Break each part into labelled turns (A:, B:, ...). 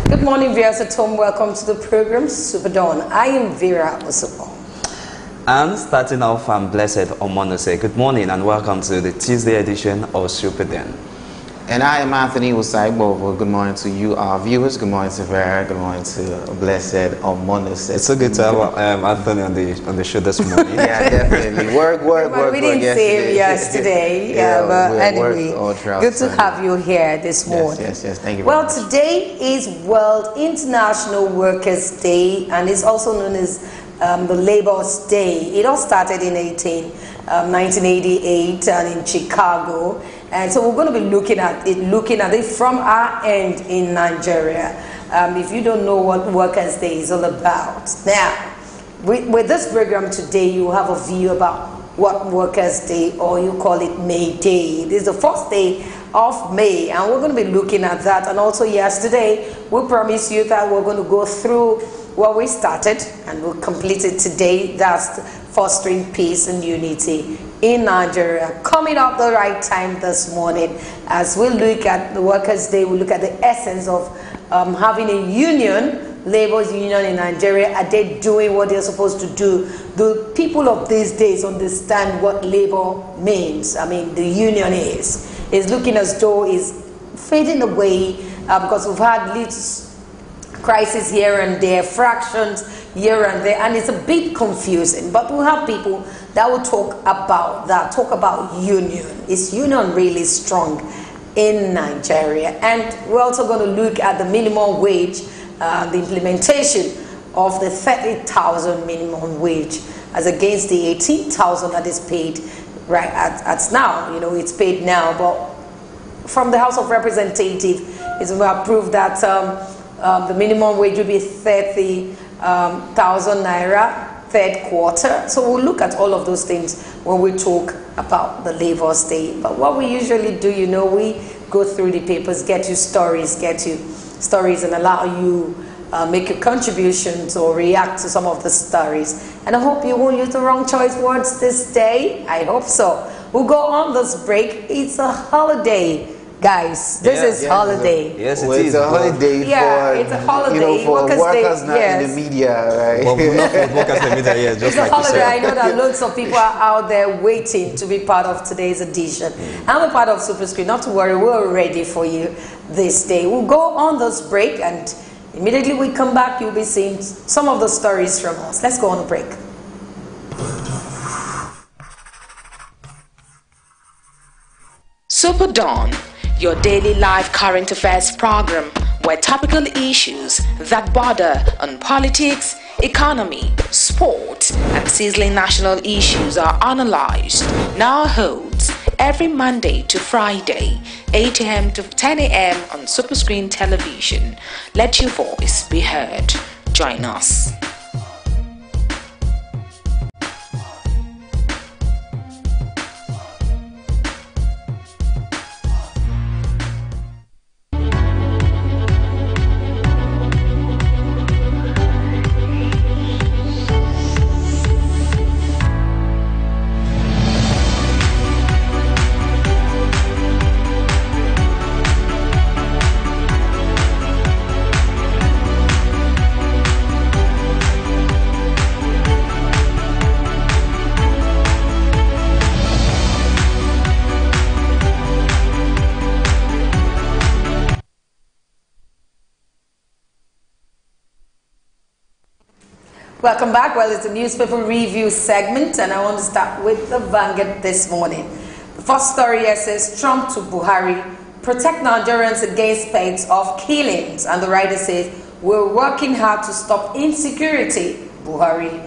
A: Good morning, viewers at home. Welcome to the program SuperDawn. I am Vera Osopo.
B: And starting off, I'm Blessed Omonose. Good morning and welcome to the Tuesday edition of SuperDawn.
C: And I am Anthony Usaibovo. Good morning to you, our viewers. Good morning to Vera. Good morning to Blessed Omonose.
B: It's so good to have Anthony on the show this morning.
C: Yeah, definitely. Work.
A: We didn't see him yesterday. But anyway, good to have you here this morning.
C: Yes. Thank you.
A: Well, today is World International Workers' Day, and it's also known as the Labor's Day. It all started in 1988 and in Chicago. And so we're going to be looking at it from our end in Nigeria. If you don't know what Workers' Day is all about. Now, with this program today, you have a view about what Workers' Day, or you call it May Day. This is the first day of May, and we're going to be looking at that. And also yesterday, we promised you that we're going to go through what we started, and we'll complete it today. That's fostering peace and unity in Nigeria. Coming up the right time this morning, as we look at the Workers' Day, we look at the essence of having a union, labor's union in Nigeria. Are they doing what they're supposed to do? The people of these days understand what labor means. I mean, the union is looking as though it's fading away because we've had little crisis here and there, fractions here and there, and it's a bit confusing. But we'll have people that will talk about that, talk about union. Is union really strong in Nigeria? And we're also going to look at the minimum wage, the implementation of the 30,000 minimum wage as against the 18,000 that is paid right at now. You know, it's paid now, but from the House of Representatives, it's approved that the minimum wage will be 30,000 naira third quarter. So we'll look at all of those things when we talk about the Labor's Day. But what we usually do, you know, we go through the papers, get you stories, and allow you make your contributions or react to some of the stories. And I hope you won't use the wrong choice words this day. I hope so. We'll go on this break. It's a holiday. Guys, this is holiday.
B: Yes,
C: it's a holiday
A: it's a holiday.
C: You know, for workers not
A: yes.
C: in the media, right?
B: Well, not for workers in the media, yes, just
A: it's
B: like
A: a holiday.
B: you said.
A: I know that loads of people are out there waiting to be part of today's edition. I'm a part of Super Screen. Not to worry, we're ready for you this day. We'll go on this break, and immediately we come back, you'll be seeing some of the stories from us. Let's go on a break.
D: SuperDawn, your daily live current affairs program where topical issues that border on politics, economy, sport, and sizzling national issues are analyzed, now holds every Monday to Friday, 8 a.m. to 10 a.m. on Superscreen Television. Let your voice be heard. Join us.
A: Welcome back. Well, it's a newspaper review segment, and I want to start with the Vanguard this morning. The first story here says, Trump to Buhari, protect Nigerians against spate of killings. And the writer says, we're working hard to stop insecurity, Buhari.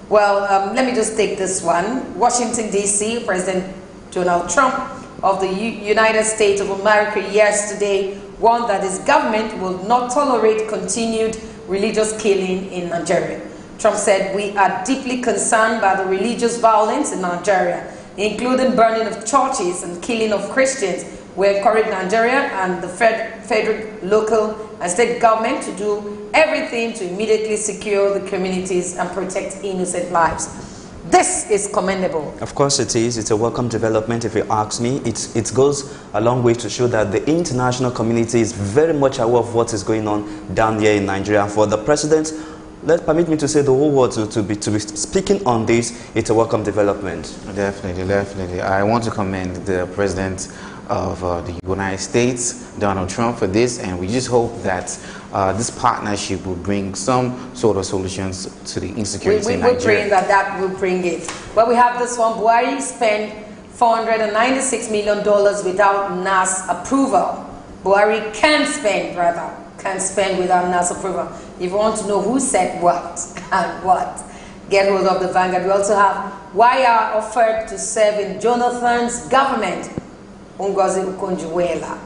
A: Well, let me just take this one. Washington, D.C., President Donald Trump of the United States of America yesterday warned that his government will not tolerate continued religious killing in Nigeria. Trump said, we are deeply concerned by the religious violence in Nigeria, including burning of churches and killing of Christians. We encourage Nigeria and the federal, local, and state government to do everything to immediately secure the communities and protect innocent lives. This is commendable.
B: Of course it is. It's a welcome development if you ask me. It goes a long way to show that the international community is very much aware of what is going on down here in Nigeria. For the president, permit me to say the whole world to be speaking on this, it's a welcome development.
C: Definitely, definitely. I want to commend the president of the United States, Donald Trump, for this, and we just hope that this partnership will bring some sort of solutions to the insecurity in Nigeria.
A: We're praying that will bring it. Well, we have this one. Buhari spent $496 million without NAS approval. Buhari can spend without NAS approval. If you want to know who said what and what, get hold of the Vanguard. We also have YR offered to serve in Jonathan's government. Ungozi Ukonjuwela.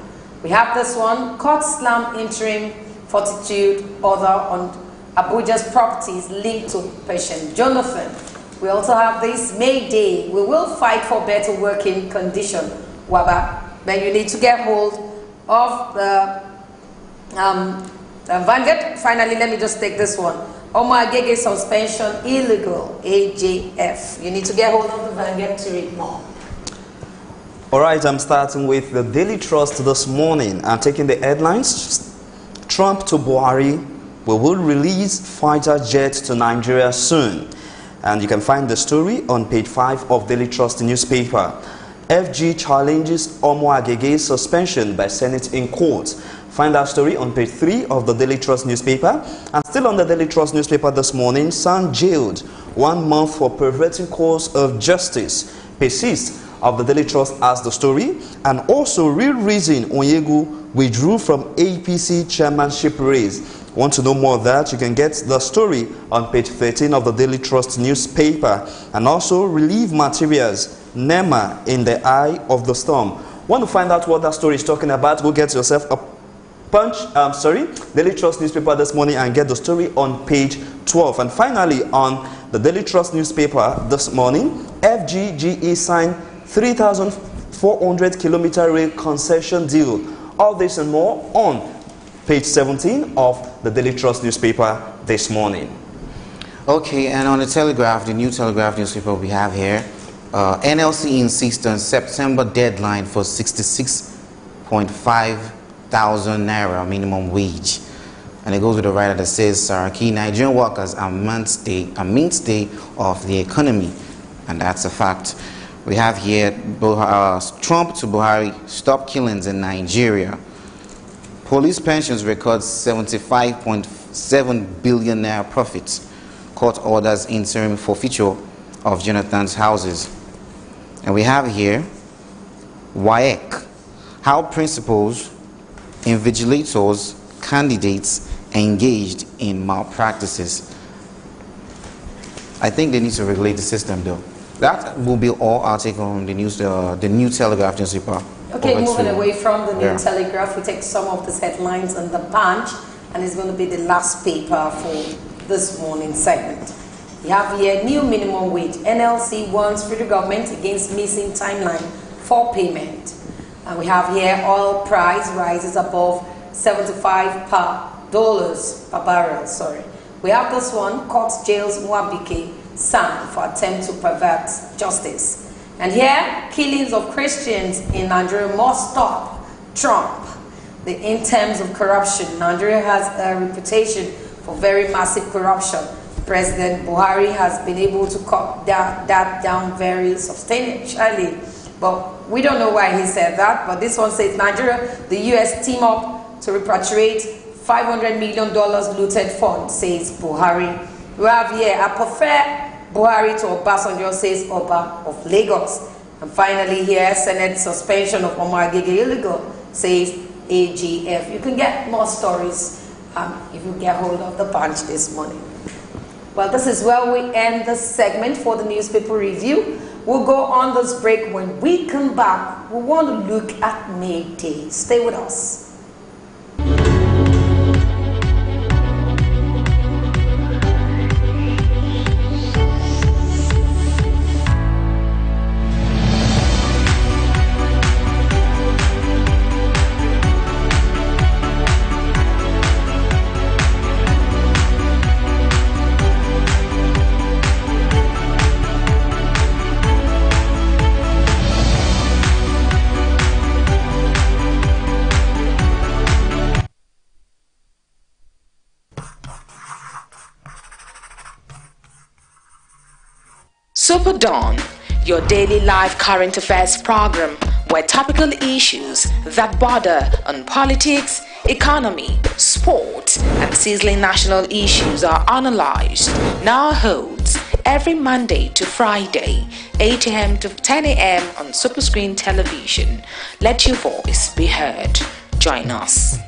A: We have this one. Court slam interim fortitude order on Abuja's properties linked to patient Jonathan. We also have this May Day. We will fight for better working condition. Waba. Then you need to get hold of the Vanguard. Finally, let me just take this one. Omar Agege suspension illegal. AJF. You need to get hold of the Vanguard to read more.
B: All right, I'm starting with the Daily Trust this morning. I'm taking the headlines. Trump to Buhari, we will release fighter jets to Nigeria soon. And you can find the story on page 5 of Daily Trust newspaper. FG challenges Omo Agege's suspension by Senate in court. Find that story on page 3 of the Daily Trust newspaper. And still on the Daily Trust newspaper this morning, San jailed 1 month for perverting course of justice. Page 6 of the Daily Trust has the story. And also, real reason Onyegu withdrew from APC chairmanship race. Want to know more of that? You can get the story on page 13 of the Daily Trust newspaper. And also, relief materials, NEMA in the eye of the storm. Want to find out what that story is talking about? Go get yourself a Daily Trust newspaper this morning and get the story on page 12. And finally, on the Daily Trust newspaper this morning, FGGE signed 3,400 kilometer rail concession deal. All this and more on page 17 of the Daily Trust newspaper this morning.
C: Okay, and on the Telegraph, the New Telegraph newspaper we have here, NLC insists on September deadline for 66.5 thousand naira minimum wage. And it goes with the writer that says, Saraki, Nigerian workers are mainstay of the economy. And that's a fact. We have here Trump to Buhari, stop killings in Nigeria. Police pensions record 75.7 billion naira profits. Court orders interim forfeiture of Jonathan's houses. And we have here WAEC, how principals, invigilators, candidates engaged in malpractices. I think they need to regulate the system though. That will be all I'll take on the news, the New Telegraph newspaper.
A: Okay, moving away from the New Telegraph, we take some of these headlines on the Punch, and it's going to be the last paper for this morning segment. We have here new minimum wage. NLC warns federal government against missing timeline for payment. And we have here oil price rises above $75 per barrel. We have this one, court jails Mwabike San for attempt to pervert justice. And here, killings of Christians in Nigeria must stop. Trump. In terms of corruption, Nigeria has a reputation for very massive corruption. President Buhari has been able to cut that down very substantially. But we don't know why he said that. But this one says Nigeria, the US team up to repatriate $500 million looted fund, says Buhari. We have here, I prefer Buhari to Obasanjo, says Oba of Lagos. And finally here, Senate suspension of Omar Agege illegal, says AGF. You can get more stories if you get hold of the Punch this morning. Well, this is where we end this segment for the newspaper review. We'll go on this break. When we come back, we want to look at May Day. Stay with us.
D: SuperDawn, your daily live current affairs program where topical issues that border on politics, economy, sport, and sizzling national issues are analyzed, now holds every Monday to Friday, 8 a.m. to 10 a.m. on Superscreen Television. Let your voice be heard. Join us.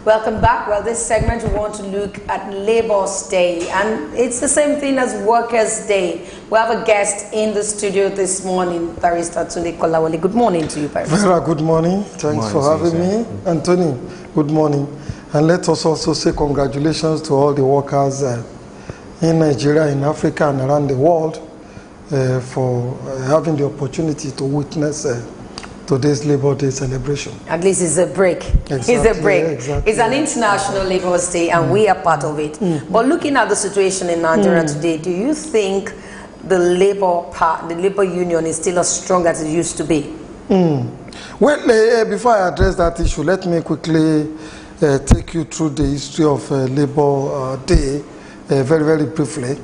A: Welcome back. Well, this segment we want to look at Labour's Day, and it's the same thing as Workers' Day. We have a guest in the studio this morning, Barrister Tunde Kolawole. Good morning to you, Barrister.
E: Very good morning. Thanks for having me. Anthony, good morning. And let us also say congratulations to all the workers in Nigeria, in Africa, and around the world for having the opportunity to witness today's Labour Day celebration.
A: At least it's a break.
E: Exactly,
A: it's a break.
E: Exactly.
A: It's an international Labour's Day, and we are part of it. But looking at the situation in Nigeria today, do you think the Labour Union is still as strong as it used to be?
E: Well, before I address that issue, let me quickly take you through the history of Labour Day very, very briefly.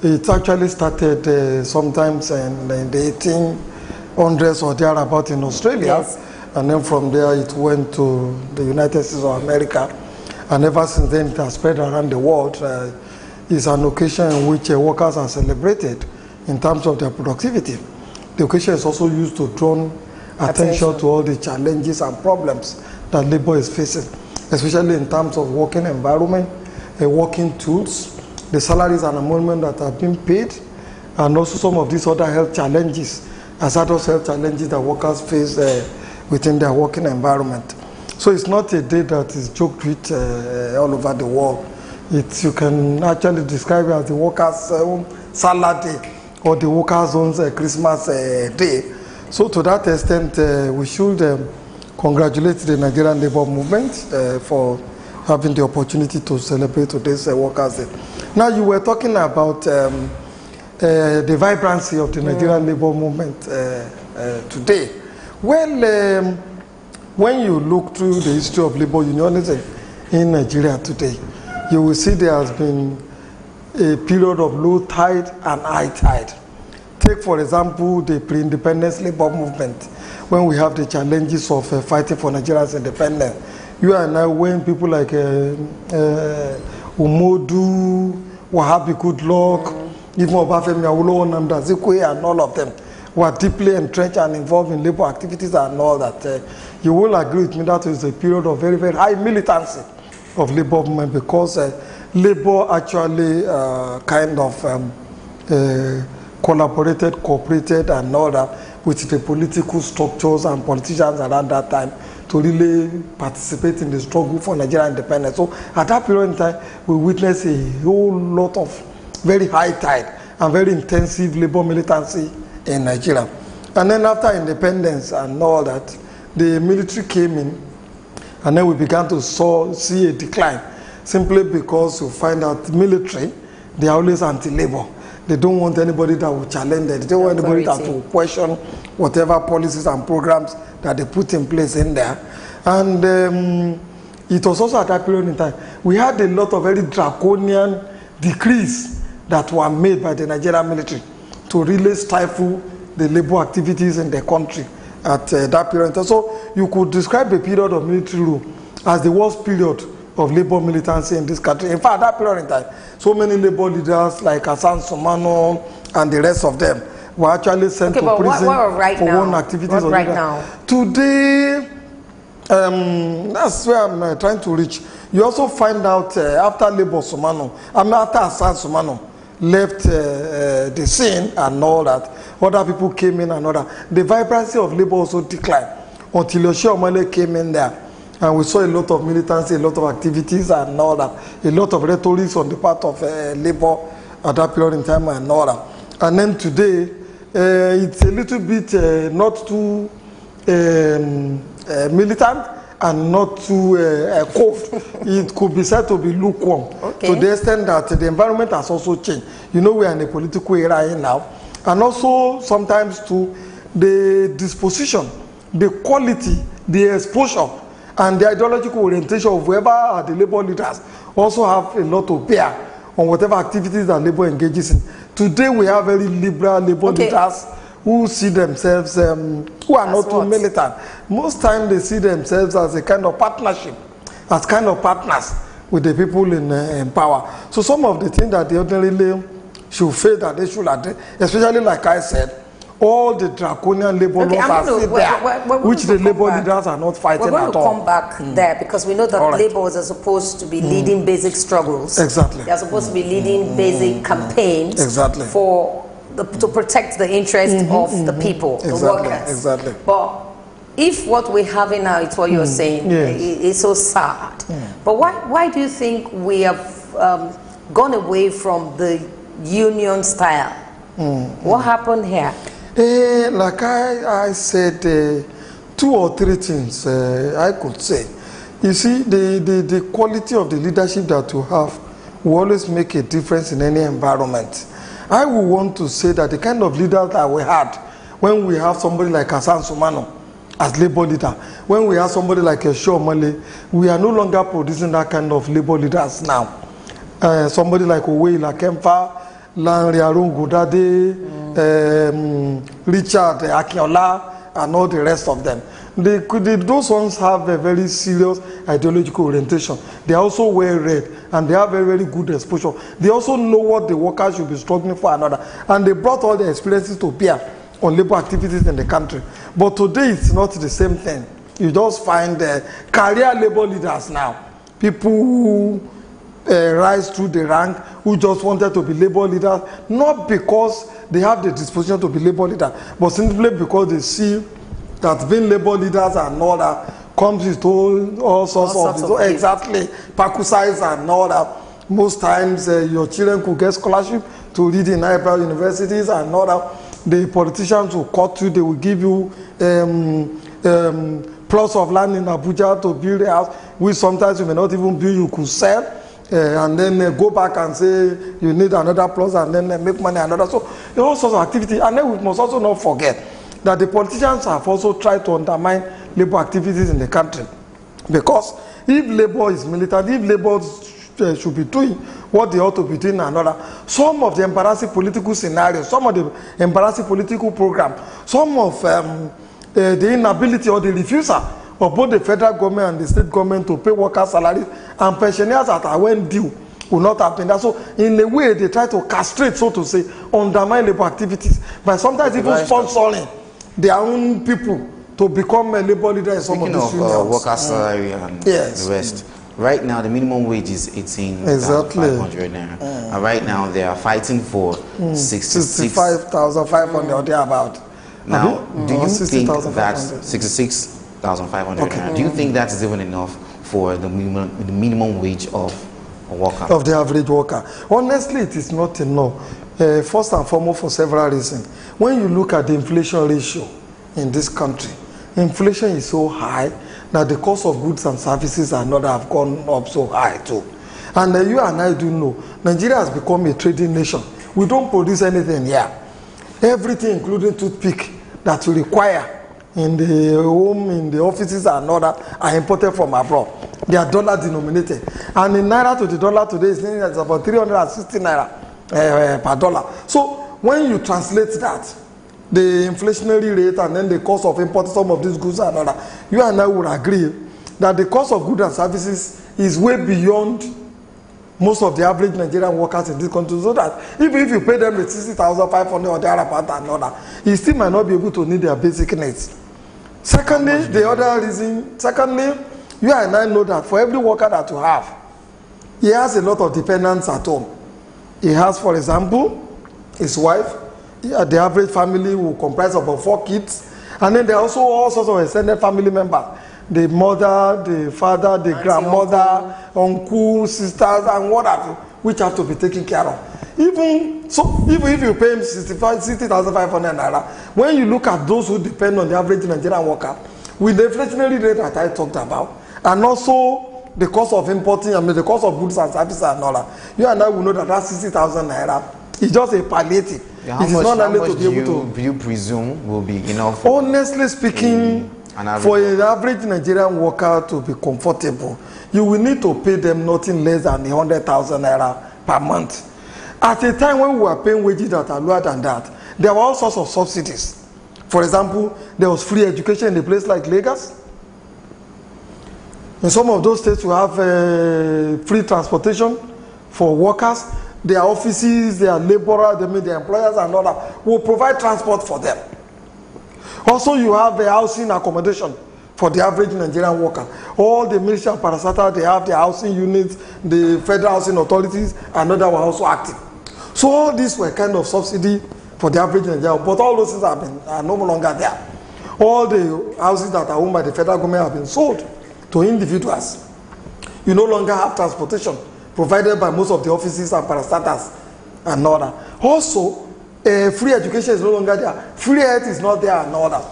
E: It actually started sometimes in the 1800s or thereabout in Australia,
A: yes.
E: And then from there it went to the United States of America, and ever since then it has spread around the world. It's an occasion in which workers are celebrated in terms of their productivity. The occasion is also used to draw attention to all the challenges and problems that labor is facing, especially in terms of working environment, working tools, the salaries and emolument that have been paid, and also some of these other health challenges, hazardous health challenges that workers face within their working environment. So it's not a day that is joked with all over the world. You can actually describe it as the workers' own salad day or the workers' own Christmas day. So to that extent, we should congratulate the Nigerian Labour Movement for having the opportunity to celebrate today's Workers' Day. Now, you were talking about the vibrancy of the Nigerian Labour Movement today. Well, when you look through the history of labor unionism in Nigeria today, you will see there has been a period of low tide and high tide. Take, for example, the pre-independence labor movement, when we have the challenges of fighting for Nigeria's independence. You and I, when people like Umodu, Wahabi Goodluck, even Obafemi Awolowo, Nnamdi Azikiwe, and all of them, were deeply entrenched and involved in labor activities and all that. You will agree with me that is a period of very, very high militancy of labor movement, because labor actually kind of collaborated, cooperated and all that with the political structures and politicians around that time to really participate in the struggle for Nigerian independence. So at that period in time, we witnessed a whole lot of very high tide and very intensive labor militancy in Nigeria. And then after independence and all that, the military came in, and then we began to see a decline, simply because you find out military, they are always anti-labor. They don't want anybody that will challenge them. They don't want anybody that will question whatever policies and programs that they put in place in there. And it was also at that period in time, we had a lot of very draconian decrees that were made by the Nigerian military to really stifle the labor activities in the country at that period in time. So you could describe the period of military rule as the worst period of labor militancy in this country. In fact, that period in time, so many labor leaders like Hassan Soumano and the rest of them were actually sent to prison for one activities.
A: Right now?
E: Today, that's where I'm trying to reach. You also find out after after Hassan Soumano left the scene and all that, other people came in and all that. The vibrancy of labor also declined until Yoshi Omale came in there. And we saw a lot of militancy, a lot of activities and all that, a lot of rhetoric on the part of labor at that period in time and all that. And then today, it's a little bit not too militant and not too cold. It could be said to be lukewarm, to the extent that the environment has also changed. You know, we are in a political era now. And also sometimes to the disposition, the quality, the exposure, and the ideological orientation of whoever are the labor leaders also have a lot to bear on whatever activities that labor engages in. Today we have very liberal labor leaders who see themselves, who are not too militant. Most times they see themselves as a kind of partnership, as kind of partners with the people in power. So some of the things that they ordinarily should feel that they should address, especially like I said, all the draconian labor laws are still there, which the labor leaders are not fighting at all.
A: We're going to come back there, because we know that laborers are supposed to be leading basic struggles.
E: Exactly.
A: They are supposed to be leading basic campaigns to protect the interest of the people, the workers.
E: Exactly.
A: But if what we're having now is what you're saying, it's so sad. But why do you think we have gone away from the union style? What happened here?
E: Like I said, 2 or 3 things I could say. You see, the quality of the leadership that you have will always make a difference in any environment. I would want to say that the kind of leader that we had when we have somebody like Hassan Soumano as labor leader, when we have somebody like Yoshi Omale, we are no longer producing that kind of labor leaders now. Somebody like Owe Ilakemfa, Lanre Arungodade, Richard Akinola, and all the rest of them. Those ones have a very serious ideological orientation. They are also well read, and they have very, very good exposure. They also know what the workers should be struggling for another, and they brought all the experiences to bear on labor activities in the country. But today it's not the same thing. You just find career labor leaders now, people who rise through the rank, who just wanted to be labor leaders, not because they have the disposition to be labor leaders, but simply because they see that being labor leaders and all that comes with all sorts of exactly perquisites and all that. Most times your children could get scholarship to read in high-private universities and all that. The politicians will cut you, they will give you plots of land in Abuja to build a house, which sometimes you may not even build, you could sell. And then go back and say you need another plus, and then make money another. So there are all sorts of activity. And then we must also not forget that the politicians have also tried to undermine labor activities in the country. Because if labor is militant, if labor should be doing what they ought to be doing and other, some of the embarrassing political scenarios, some of the embarrassing political programs, some of the inability or the refusal of both the federal government and the state government to pay workers' salaries and pensioners that are well due will not happen. That's so in a way they try to castrate, so to say, undermine labor activities by sometimes even sponsoring their own people to become a labor leader in some of these unions.
C: Worker salary and the rest. Right now, the minimum wage is 18,500 naira. And right now, they are fighting for
E: 65,500 or thereabout.
C: Now, do you think that 66,500 naira, do you think that is even enough for the minimum wage of a worker?
E: Of the average worker? Honestly, it is not enough. First and foremost, for several reasons. When you look at the inflation ratio in this country, inflation is so high that the cost of goods and services and other have gone up so high too. And you and I do know, Nigeria has become a trading nation. We don't produce anything here. Everything, including toothpick, that we require in the home, in the offices and other, are imported from abroad. They are dollar denominated. And in naira to the dollar today is about 360 naira per dollar. So when you translate that, the inflationary rate and then the cost of importing some of these goods and other, you and I would agree that the cost of goods and services is way beyond most of the average Nigerian workers in this country, so that even if you pay them the 60,500 or thereabout and other, you still might not be able to meet their basic needs. Secondly, the other reason, you and I know that for every worker that you have, he has a lot of dependents at home. He has, for example, his wife. The average family will comprise about 4 kids, and then there are also all sorts of extended family members: the mother, the father, the grandmother, uncle, sisters, and what have you, which have to be taken care of. Even if you pay 60,500 naira, when you look at those who depend on the average Nigerian worker, with the inflationary rate that I talked about, and also the cost of importing, the cost of goods and services and all that, you and I will know that 60,000 naira is just a palliative.
C: Yeah, how much do you presume will be enough?
E: Honestly speaking, for an average Nigerian worker to be comfortable, you will need to pay them nothing less than 100,000 naira per month. At a time when we were paying wages that are lower than that, there were all sorts of subsidies. For example, there was free education in a place like Lagos. In some of those states, we have free transportation for workers. Their offices, their laborers, their employers and all that will provide transport for them. Also, you have the housing accommodation for the average Nigerian worker. All the military and parastatal, they have their housing units, the federal housing authorities and other were also active. So all these were kind of subsidy for the average Nigerian, but all those things are no longer there. All the houses that are owned by the federal government have been sold to individuals. You no longer have transportation provided by most of the offices and parastatals and all that. Also, free education is no longer there. Free health is not there and all that.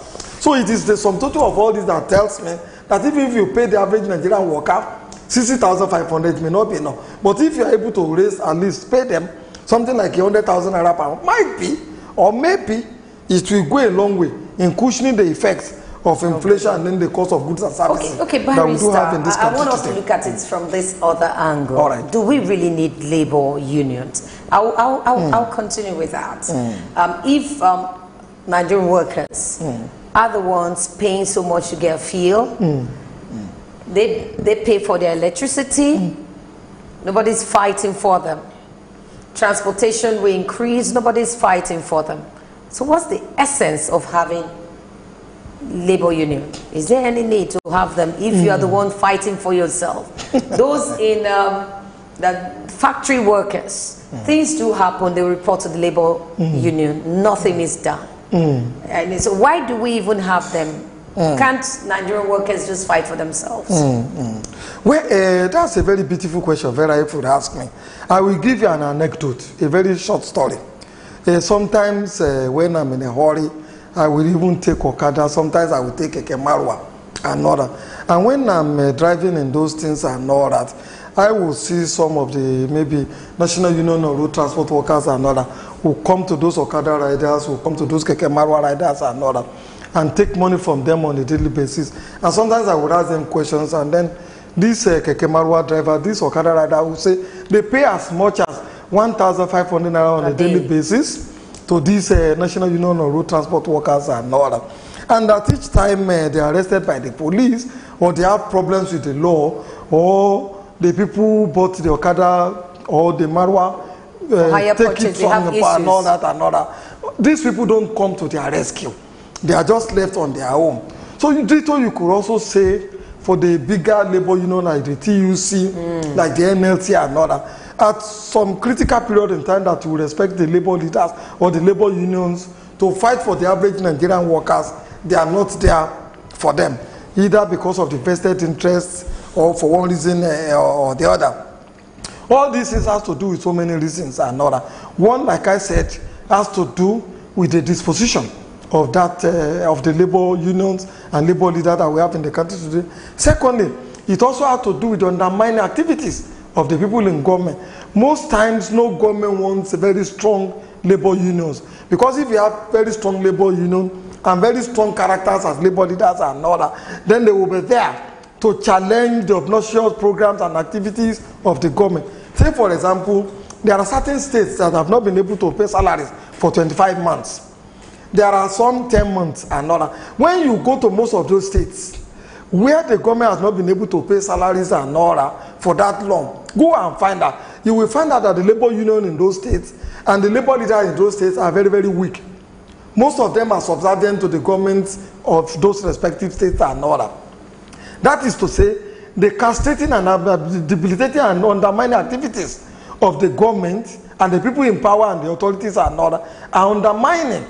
E: So it is the sum total of all this that tells me that even if you pay the average Nigerian worker 60,500 may not be enough. But if you are able to raise, at least pay them something like 100,000 naira per month, might be, or maybe it will go a long way in cushioning the effects of inflation and then the cost of goods and services that we do have in this country.
A: I want us to look at it from this other angle.
E: All right.
A: Do we really need labor unions? I'll continue with that. If Nigerian workers are the ones paying so much to get fuel, they pay for their electricity, nobody's fighting for them. Transportation will increase, nobody's fighting for them. So what's the essence of having labor union? Is there any need to have them if you are the one fighting for yourself? Those in the factory workers, things do happen, they report to the labor union, nothing is done. And so why do we even have them? Can't Nigerian workers just fight for themselves?
E: Well, that's a very beautiful question, Vera, if you ask me. I will give you an anecdote, a very short story. Sometimes when I'm in a hurry, I will even take Okada. Sometimes I will take Keke Marwa and all that. And when I'm driving in those things and all that, I will see some of the maybe National Union of Road Transport Workers and all that who come to those Okada riders, who come to those Keke Marwa riders and all that, and take money from them on a daily basis. And sometimes I would ask them questions, and then this Keke Marwa driver, this Okada rider will say they pay as much as 1,500 naira on a daily basis to these National Union of Road Transport Workers and all that. And at each time they are arrested by the police, or they have problems with the law, or the people who bought the Okada or the Marwa
A: higher
E: take
A: purchase,
E: it
A: they have
E: from the and all
A: issues.
E: that and all that. These people don't come to their rescue. They are just left on their own. So you could also say for the bigger labor union like the TUC, like the NLT and all that, at some critical period in time that you respect the labor leaders or the labor unions to fight for the average Nigerian workers, they are not there for them, either because of the vested interests or for one reason or the other. All this has to do with so many reasons and other. One, like I said, has to do with the disposition of that of the labor unions and labor leaders that we have in the country today. Secondly, it also has to do with the undermining activities of the people in government. Most times, no government wants very strong labor unions, because if you have very strong labor union and very strong characters as labor leaders and all that, then they will be there to challenge the obnoxious programs and activities of the government. Say, for example, there are certain states that have not been able to pay salaries for 25 months. There are some 10 months and all that. When you go to most of those states where the government has not been able to pay salaries and all that for that long, go and find out. You will find out that the labor union in those states and the labor leaders in those states are very, very weak. Most of them are subservient to the governments of those respective states and all that. That is to say, the castrating and debilitating and undermining activities of the government and the people in power and the authorities and all that are undermining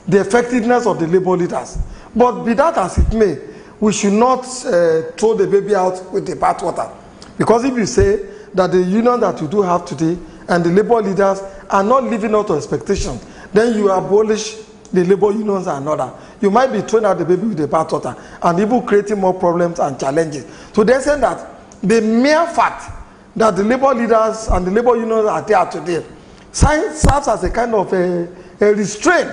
E: the effectiveness of the labor leaders. But be that as it may, we should not throw the baby out with the bathwater. Because if you say that the union that you do have today and the labor leaders are not living up to expectations, then you abolish the labor unions and other. You might be throwing out the baby with the bathwater and even creating more problems and challenges. So they say that the mere fact that the labor leaders and the labor unions are there today serves as a kind of a restraint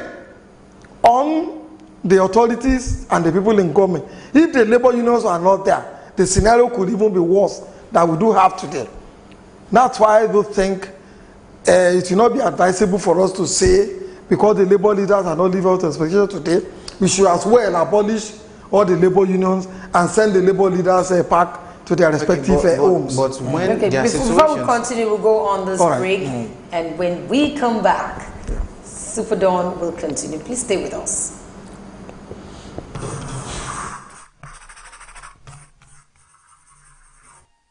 E: on the authorities and the people in government. If the labor unions are not there, the scenario could even be worse than we do have today. That's why I do think it will not be advisable for us to say, because the labor leaders are not living up to expectations today, we should as well abolish all the labor unions and send the labor leaders back to their respective homes.
C: But when
A: Okay, before we continue, we'll go on this break. And when we come back, SuperDawn will continue. Please stay with us.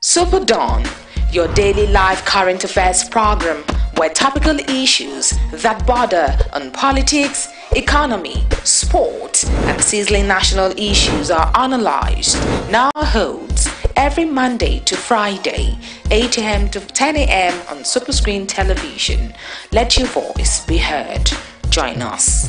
D: SuperDawn, your daily live current affairs program where topical issues that border on politics, economy, sport, and sizzling national issues are analyzed, now holds every Monday to Friday, 8 a.m. to 10 a.m. on Superscreen Television. Let your voice be heard. Join us.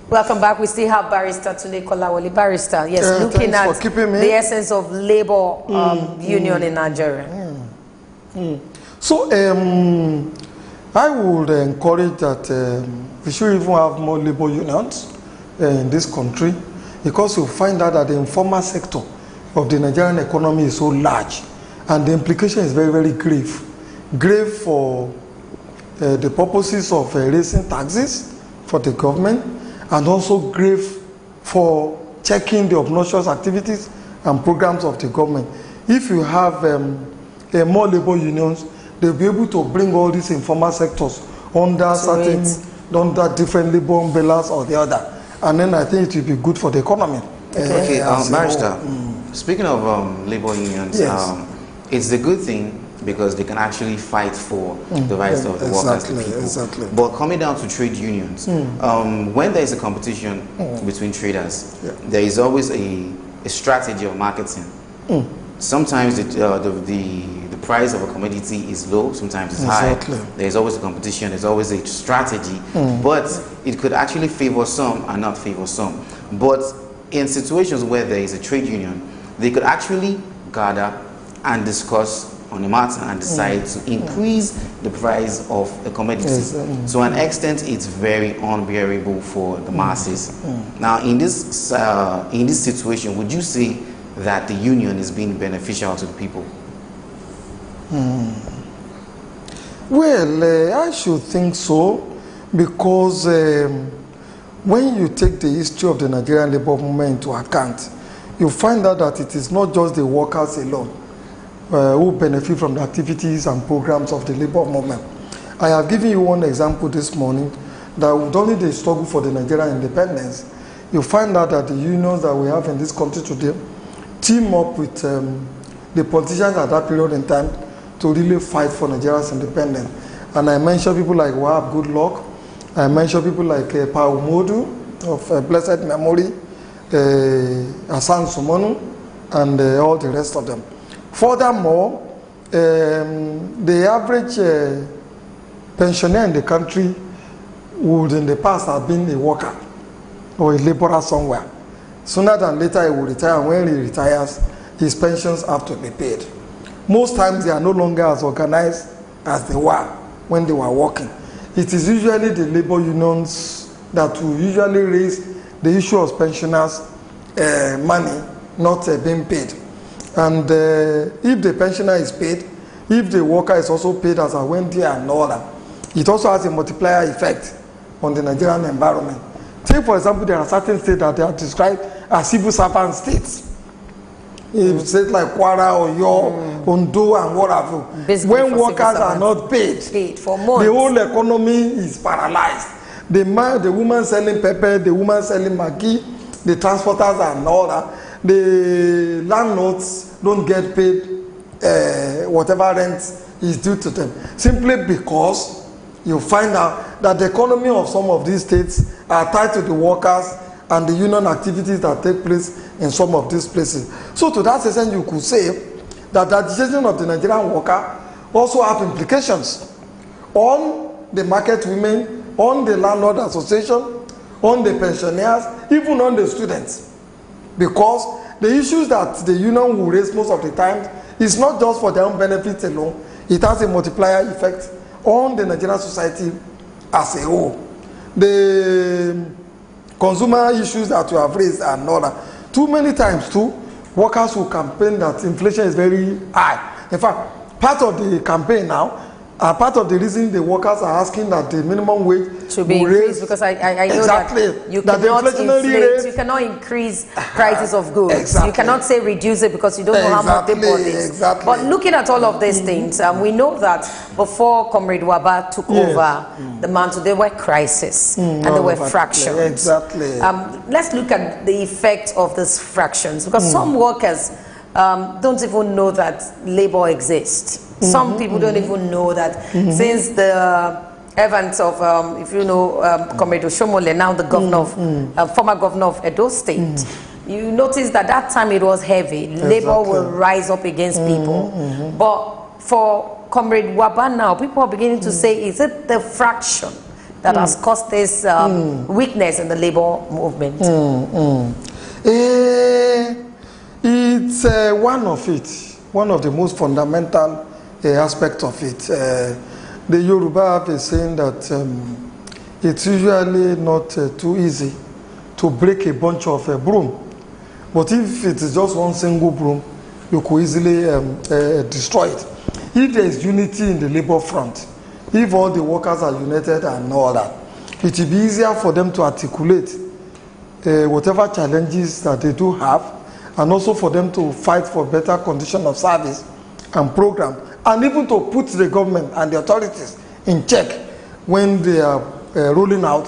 A: Welcome back. We still have Barrister Tunde Kolawole. Barrister, yes, looking at the essence of labor union in Nigeria.
E: So I would encourage that we should even have more labor unions in this country, because you find out that the informal sector of the Nigerian economy is so large, and the implication is very, very grave. Grave for the purposes of raising taxes for the government, and also grave for checking the obnoxious activities and programs of the government. If you have more labor unions, they'll be able to bring all these informal sectors under under different labor umbrellas or the other. And then I think it will be good for the economy.
C: Okay, Barrister, speaking of labor unions, yes. It's a good thing because they can actually fight for the rights of the workers, the people.
E: Exactly.
C: But coming down to trade unions, when there is a competition between traders, there is always a strategy of marketing. Sometimes the price of a commodity is low, sometimes it's high. There's always a competition, there's always a strategy, but it could actually favor some and not favor some. But in situations where there is a trade union, they could actually gather and discuss on the matter and decide to increase the price of a commodity. To an extent, it's very unbearable for the masses. Now, in this situation, would you say that the union is being beneficial to the people?
E: Well, I should think so, because when you take the history of the Nigerian labor movement into account, you find out that it is not just the workers alone who benefit from the activities and programs of the labor movement. I have given you one example this morning, that with only the struggle for the Nigerian independence, you find out that the unions that we have in this country today team up with the politicians at that period in time to really fight for Nigeria's independence. And I mentioned people like Wahab Goodluck, I mentioned people like Pa Umodu of blessed memory, Hassan Sumonu, and all the rest of them. Furthermore, the average pensioner in the country would in the past have been a worker or a laborer somewhere. Sooner than later he will retire, and when he retires, his pensions have to be paid. Most times they are no longer as organized as they were when they were working. It is usually the labor unions that will usually raise the issue of pensioners' money not being paid. And if the pensioner is paid, if the worker is also paid as a Wendy and all that, it also has a multiplier effect on the Nigerian environment. Take, for example, there are certain states that they are described as civil servant states. In states like Kwara, Oyo, Ondo, and whatever. When workers are not paid
A: for months,
E: the whole economy is paralyzed. The woman selling pepper, the woman selling Maggi, the transporters and all that, the landlords don't get paid whatever rent is due to them, simply because you find out that the economy of some of these states are tied to the workers and the union activities that take place in some of these places. So to that extent, you could say that the decision of the Nigerian worker also have implications on the market women, on the landlord association, on the pensioners, even on the students. Because the issues that the union will raise most of the time is not just for their own benefits alone, it has a multiplier effect on the Nigerian society as a whole. The consumer issues that you have raised are not too many times too, workers will campaign that inflation is very high. In fact, part of the campaign now, part of the reason the workers are asking that the minimum wage
A: should be increased, because I know that you cannot inflate, you cannot increase prices of goods. You cannot say reduce it because you don't know how much they bought it. But looking at all of these things, we know that before Comrade Waba took over the mantle, there were crises and there were fractions. Let's look at the effect of these fractions, because some workers don't even know that labor exists. Some people don't even know that since the events of, if you know, Comrade Oshomole, now the governor of, former governor of Edo State, you notice that that time it was heavy. Labor will rise up against people. But for Comrade Waba now, people are beginning to say, is it the fraction that has caused this weakness in the labor movement?
E: It's one of the most fundamental aspects of it. The Yoruba have a saying that it's usually not too easy to break a bunch of broom, but if it is just one single broom, you could easily destroy it. If there is unity in the labor front, if all the workers are united and all that, it will be easier for them to articulate whatever challenges that they do have, and also for them to fight for better condition of service and program, and even to put the government and the authorities in check when they are rolling out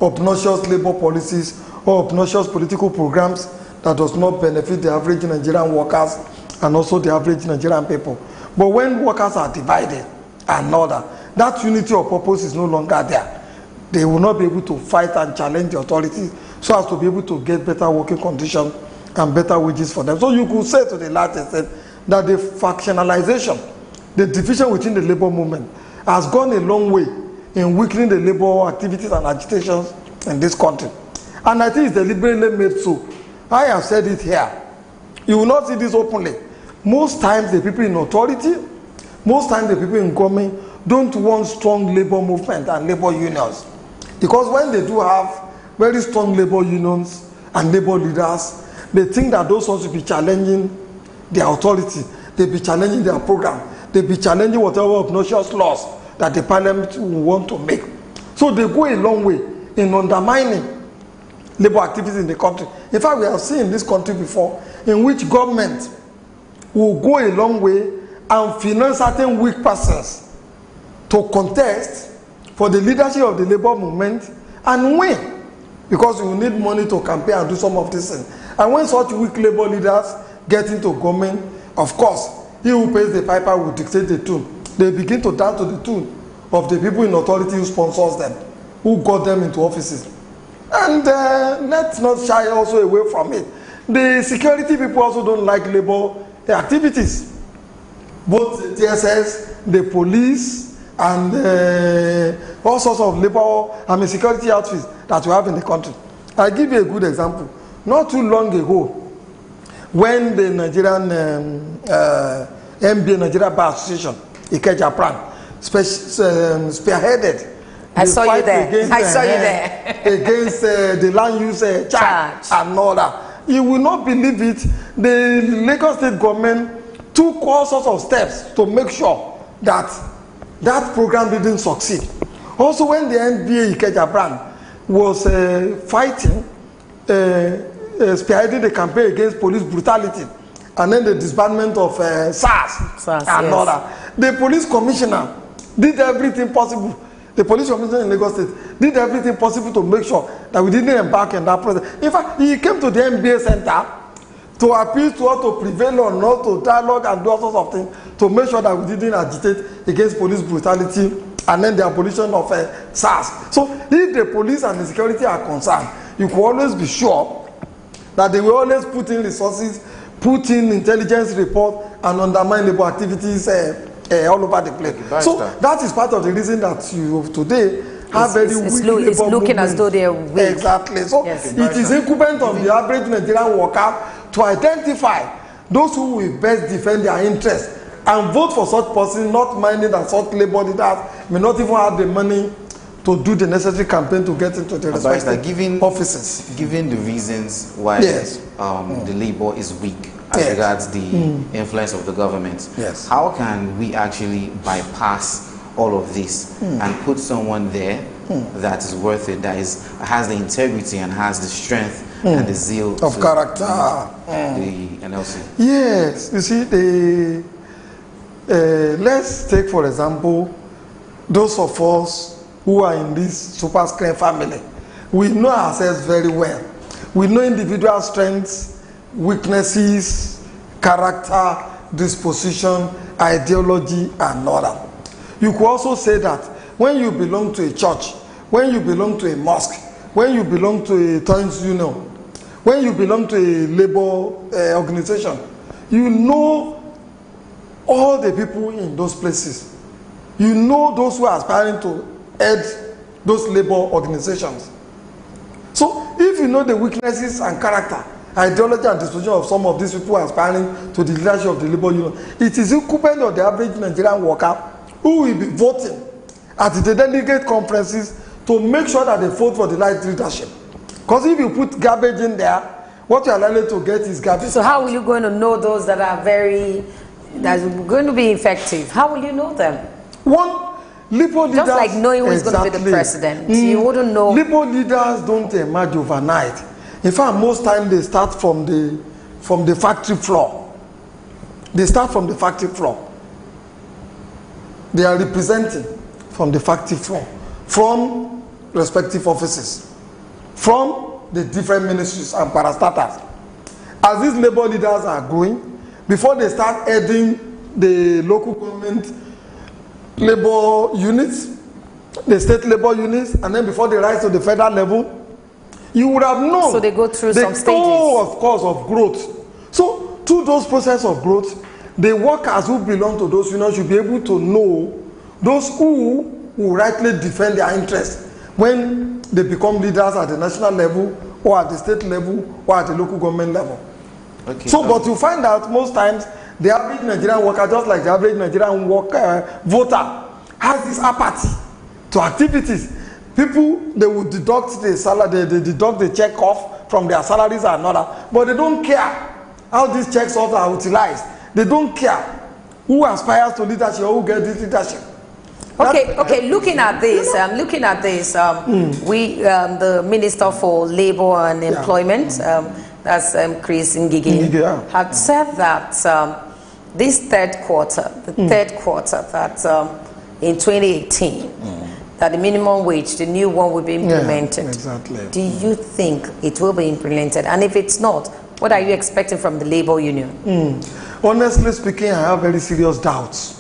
E: obnoxious labor policies or obnoxious political programs that does not benefit the average Nigerian workers and also the average Nigerian people. But when workers are divided and all that unity of purpose is no longer there. They will not be able to fight and challenge the authorities so as to be able to get better working conditions and better wages for them. So you could say to the large extent that the factionalization, the division within the labor movement has gone a long way in weakening the labor activities and agitations in this country. And I think it's deliberately made so. I have said it here. You will not see this openly. Most times the people in authority, most times the people in government don't want strong labor movement and labor unions. Because when they do have very strong labor unions and labor leaders, they think that those ones will be challenging their authority, they'll be challenging their program, they'll be challenging whatever obnoxious laws that the parliament will want to make. So they go a long way in undermining labor activities in the country. In fact, we have seen in this country before in which government will go a long way and finance certain weak persons to contest for the leadership of the labor movement and win, because you need money to campaign and do some of these things. And when such weak labor leaders get into government, of course, he who pays the piper will dictate the tune. They begin to dance to the tune of the people in authority who sponsors them, who got them into offices. And let's not shy also away from it. The security people also don't like labor activities. Both the TSS, the police, and all sorts of labor, security outfits that we have in the country. I'll give you a good example. Not too long ago, when the Nigerian MBA, Nigeria Bar Association, Ikeja Pran, spearheaded
A: I saw you there. I saw you
E: there. Against the land use charge and all that. You will not believe it. The Lagos State government took all sorts of steps to make sure that that program didn't succeed. Also, when the NBA Ikeja brand was fighting, spearheading the campaign against police brutality, and then the disbandment of SARS and all that, the police commissioner did everything possible. The police commissioner in Lagos State did everything possible to make sure that we didn't embark in that process. In fact, he came to the MBA center to appeal to us to prevail on us, to dialogue and do all sorts of things to make sure that we didn't agitate against police brutality and then the abolition of SARS. So if the police and the security are concerned, you can always be sure that they will always put in resources, put in intelligence report and undermine labor activities all over the place. So that is part of the reason that you today have very weak labor
A: it's looking
E: movement.
A: as though they are weak.
E: Exactly. So
A: yes.
E: It is incumbent on the average Nigerian worker to identify those who will best defend their interests and vote for such person, not minding that such labor leaders may not even have the money to do the necessary campaign to get into the respective offices.
C: Given the reasons why the labor is weak as regards the influence of the government, how can we actually bypass all of this and put someone there that is worth it, that has the integrity and has the strength and the zeal
E: of character,
C: the NLC?
E: Yes, you see, let's take for example those of us who are in this super screen family. We know ourselves very well. We know individual strengths, weaknesses, character, disposition, ideology, and all that. You could also say that when you belong to a church, when you belong to a mosque, when you belong to a tourist union, when you belong to a labor organization, you know all the people in those places. You know those who are aspiring to head those labor organizations. So if you know the weaknesses and character, ideology and disposition of some of these people aspiring to the leadership of the labor union, it is incumbent on the average Nigerian worker who will be voting at the delegate conferences to make sure that they vote for the right leadership. Because if you put garbage in there, what you are likely to get is garbage.
A: So how are you going to know those that are that's going to be effective? How will you know them?
E: One, labor leaders,
A: just like knowing who's going to be the president. You wouldn't know.
E: Labor leaders don't emerge overnight. In fact, most times they start from the factory floor. They start from the factory floor. They are representing from the factory floor, from respective offices, from the different ministries and parastatals. As these labor leaders are growing, before they start heading the local government labor units, the state labor units, and then before they rise to the federal level, you would have known.
A: So they go through some stages.
E: Of course, of growth. So through those process of growth, the workers who belong to those unions should be able to know those who will rightly defend their interests when they become leaders at the national level or at the state level or at the local government level.
C: Okay.
E: So, but you find out most times the average Nigerian worker, just like the average Nigerian voter, has this apathy to activities. People, they will deduct the salary, they deduct the check off from their salaries and all that, but they don't care how these checks off are utilized. They don't care who aspires to leadership or who gets this leadership.
A: Okay. Looking at this, the Minister for Labor and Employment, that's Chris Ngige, had said that this third quarter, that in 2018, that the minimum wage, the new one, will be implemented.
E: Yeah, exactly.
A: Do you think it will be implemented? And if it's not, what are you expecting from the labor union?
E: Honestly speaking, I have very serious doubts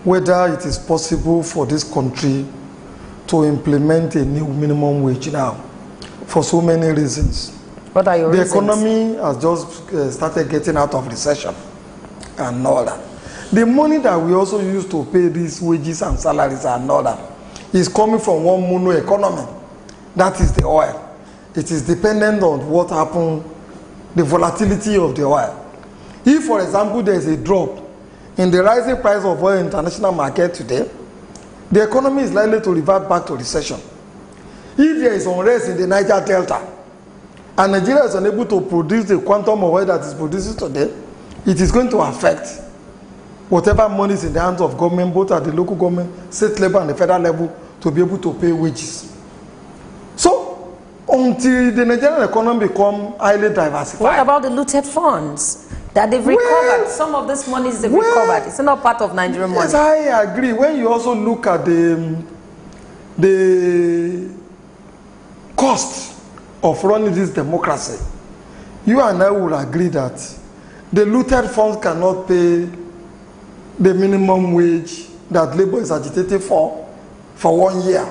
E: whether it is possible for this country to implement a new minimum wage now, for so many reasons.
A: What are your reasons?
E: The economy has just started getting out of recession and all that. The money that we also use to pay these wages and salaries and all that is coming from one mono economy. That is the oil. It is dependent on what happened, the volatility of the oil. If, for example, there is a drop in the rising price of oil in the international market today, the economy is likely to revert back to recession. If there is unrest in the Niger Delta, and Nigeria is unable to produce the quantum of oil that is producing today, it is going to affect whatever money is in the hands of government, both at the local government, state level, and the federal level, to be able to pay wages. So, until the Nigerian economy become highly diversified.
A: What about the looted funds that they've recovered? Some of this money is recovered. It's not part of Nigerian money.
E: Yes, I agree. When you also look at the cost of running this democracy, you and I will agree that the looted funds cannot pay the minimum wage that labor is agitating for 1 year.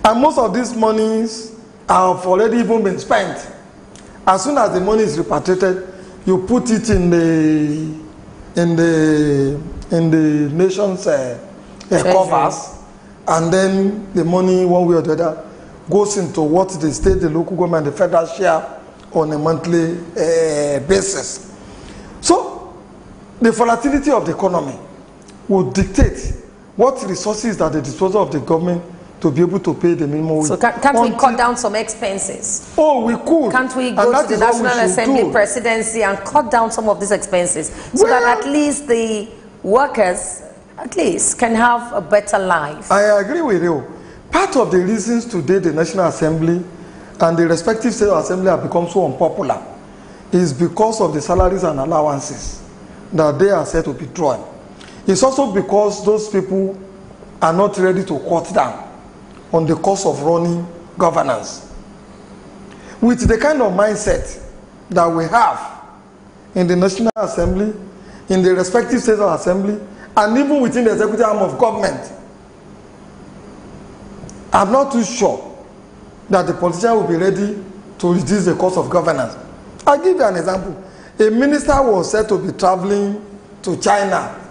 E: And most of these monies have already even been spent. As soon as the money is repatriated, you put it in the nation's coffers, and then the money, one way or the other, goes into what the state, the local government, the federal share on a monthly basis. So, the volatility of the economy will dictate what resources are at the disposal of the government to be able to pay the minimum wage.
A: So can't we cut down some expenses?
E: Oh, we could.
A: Can't we go to the National Assembly presidency and cut down some of these expenses so that at least the workers, at least, can have a better life?
E: I agree with you. Part of the reasons today the National Assembly and the respective state assembly have become so unpopular is because of the salaries and allowances that they are said to be drawn. It's also because those people are not ready to cut down on the cost of running governance. With the kind of mindset that we have in the National Assembly, in the respective state assembly, and even within the executive arm of government, I'm not too sure that the politician will be ready to reduce the cost of governance. I'll give you an example. A minister was said to be traveling to China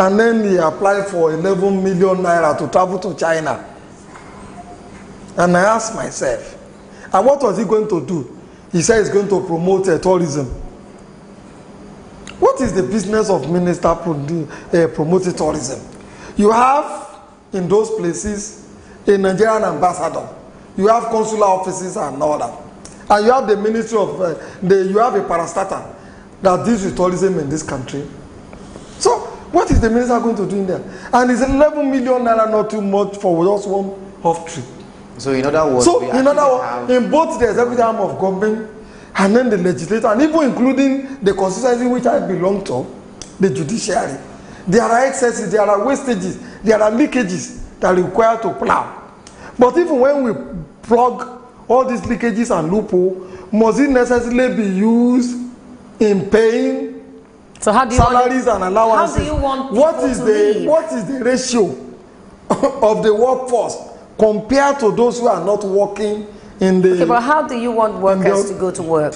E: And then he applied for 11 million naira to travel to China. And I asked myself, and what was he going to do? He said he's going to promote tourism. What is the business of minister promoting tourism? You have in those places a Nigerian ambassador. You have consular offices and all that. And you have the ministry of, you have a parastatal that deals with tourism in this country. So, what is the minister going to do in there? And is 11 million naira not too much for just one off trip?
C: So, in other words,
E: in both the executive arm of government and then the legislature, and even including the constituency which I belong to, the judiciary, there are excesses, there are wastages, there are leakages that are required to plow. But even when we plug all these leakages and loopholes, must it necessarily be used in paying salaries and allowances?
A: How do you want people to live?
E: What is the ratio of the workforce compared to those who are not working in the...
A: Okay, but how do you want workers to go to work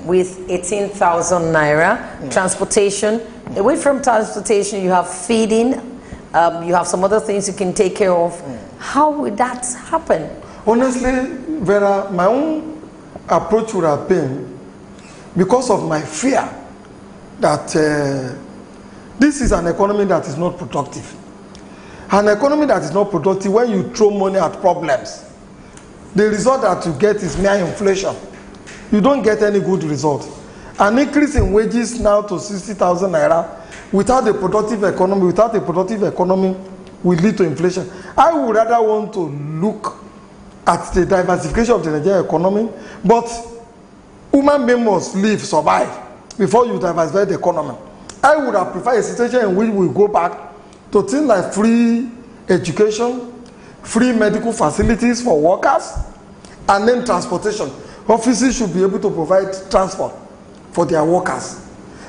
A: with 18,000 naira, transportation? Away from transportation, you have feeding, you have some other things you can take care of. How would that happen?
E: Honestly, Vera, my own approach would have been, because of my fear that this is an economy that is not productive. An economy that is not productive, when you throw money at problems, the result that you get is mere inflation. You don't get any good result. An increase in wages now to 60,000 naira without a productive economy will lead to inflation. I would rather want to look at the diversification of the Nigerian economy, but human beings must live, survive, before you diversify the economy. I would have preferred a situation in which we go back to things like free education, free medical facilities for workers, and then transportation. Offices should be able to provide transport for their workers.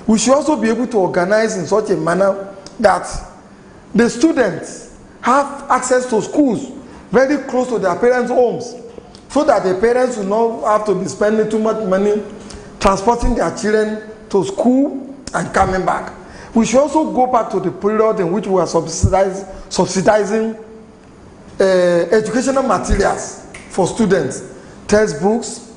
E: We should also be able to organize in such a manner that the students have access to schools very close to their parents' homes, so that the parents will not have to be spending too much money transporting their children to school and coming back. We should also go back to the period in which we are subsidizing educational materials for students, textbooks,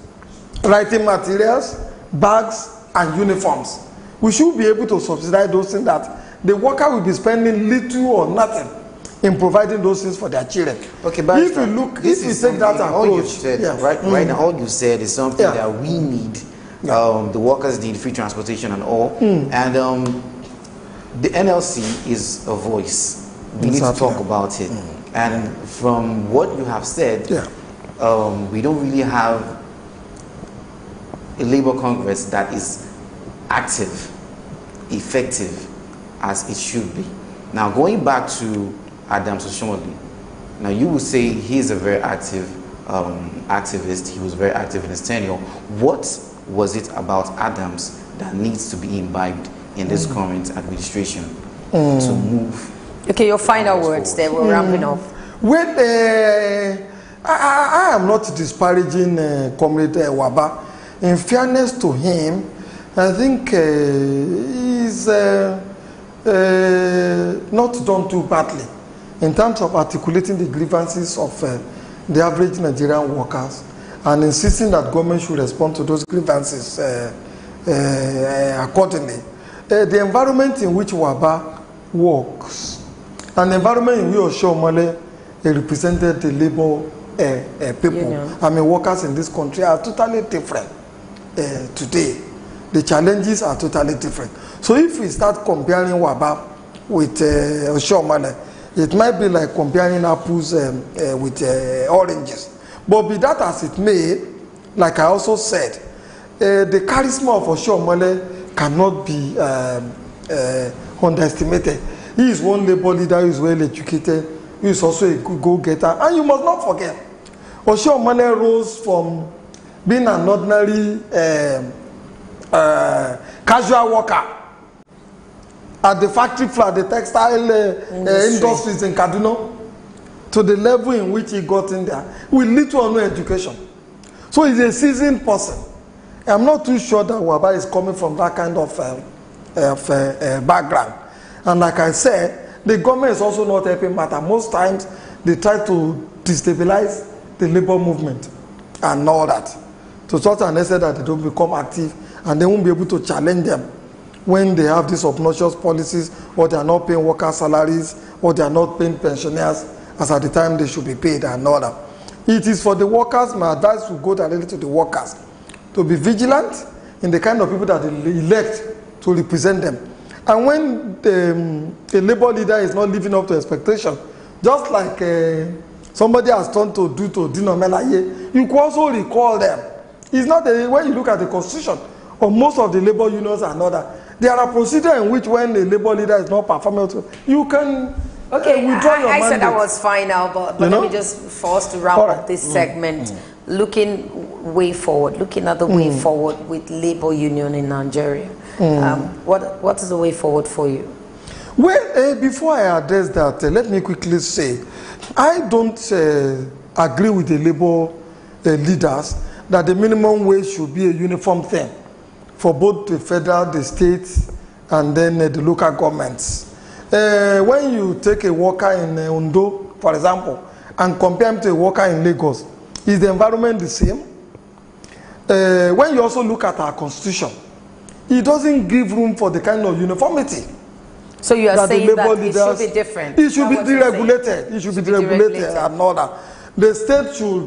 E: writing materials, bags, and uniforms. We should be able to subsidize those things that the worker will be spending little or nothing in providing those things for their children.
C: Okay, but
E: if you take that approach,
C: right now, all you said is something that we need. The workers need free transportation and all, and the NLC is a voice. We need to talk about it. And from what you have said, we don't really have a Labour Congress that is active, effective as it should be. Now, going back to Adams Oshiomhole, now you would say he is a very active activist. He was very active in his tenure. What was it about Adams that needs to be imbibed in this current administration to move? Okay,
A: your final words there. We're ramping up.
E: Well, I am not disparaging Comrade Waba. In fairness to him, I think he's not done too badly in terms of articulating the grievances of the average Nigerian workers and insisting that government should respond to those grievances accordingly. The environment in which Waba works, and the environment in which Oshiomhole represented the labor people, workers in this country are totally different today. The challenges are totally different. So if we start comparing Waba with Oshiomhole, it might be like comparing apples with oranges. But be that as it may, like I also said, the charisma of Oshiomhole cannot be underestimated. He is one labor leader who is well educated, who is also a good go-getter. And you must not forget, Oshiomhole rose from being an ordinary casual worker at the factory floor, the textile industries in Kaduna, to the level in which he got in there with little or no education. So he's a seasoned person. I'm not too sure that Waba is coming from that kind of background. And like I said, the government is also not helping matter. Most times they try to destabilize the labor movement and all that, to such an extent that they don't become active and they won't be able to challenge them when they have these obnoxious policies, or they are not paying workers' salaries, or they are not paying pensioners as at the time they should be paid and all that. It is for the workers, my advice will go directly to the workers, to be vigilant in the kind of people that they elect to represent them. And when a labor leader is not living up to expectation, just like somebody has turned to do to Dino Melaye, you can also recall them. It's not when you look at the constitution of most of the labor unions and other, there are procedures in which when a labor leader is not performing, you can withdraw your mandate.
A: I said I was fine now, but let me just force to wrap up this segment. Looking way forward, looking at the way forward with labor union in Nigeria. What is the way forward for you?
E: Well, before I address that, let me quickly say, I don't agree with the labor leaders that the minimum wage should be a uniform thing for both the federal, the states, and then the local governments. When you take a worker in Ondo, for example, and compare him to a worker in Lagos, is the environment the same? When you also look at our constitution, it doesn't give room for the kind of uniformity.
A: So you are saying that it should be different?
E: It should be deregulated. It should be deregulated and all that. The state should,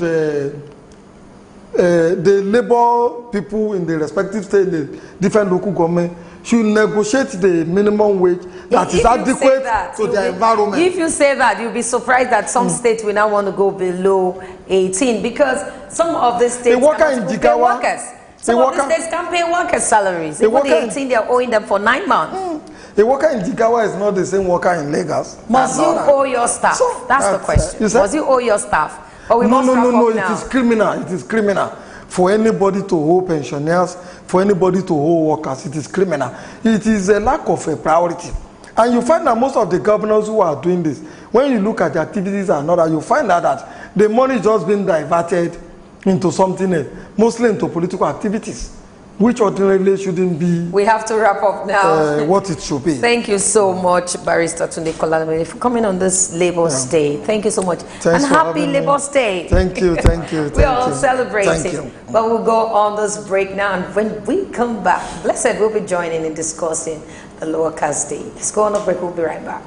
E: the labor people in the respective state, the different local government, should negotiate the minimum wage that is adequate to their environment.
A: If you say that, you'll be surprised that some states will now want to go below 18, because some of the states can't pay workers. Some of the states can't pay workers' salaries. Even the 18, they're owing them for 9 months.
E: A worker in Jigawa is not the same worker in Lagos.
A: Must you owe your staff? So, that's the question. Must you owe your staff? Or
E: No, it is criminal. It is criminal for anybody to owe pensioners, for anybody to owe workers. It is criminal. It is a lack of a priority. And you find that most of the governors who are doing this, when you look at the activities and all that, you find out that the money is just being diverted into something else, mostly into political activities, which ordinarily shouldn't be.
A: We have to wrap up now.
E: What it should be.
A: Thank you so much, Barrister Tunde Kolalame, for coming on this Labour's Day. Thank you so much.
E: Thanks,
A: and happy Labour's Day.
E: Thank you.
A: We're all celebrating. But we'll go on this break now, and when we come back, Blessed will be joining in discussing the Lower Caste Day. Let's go on a break. We'll be right back.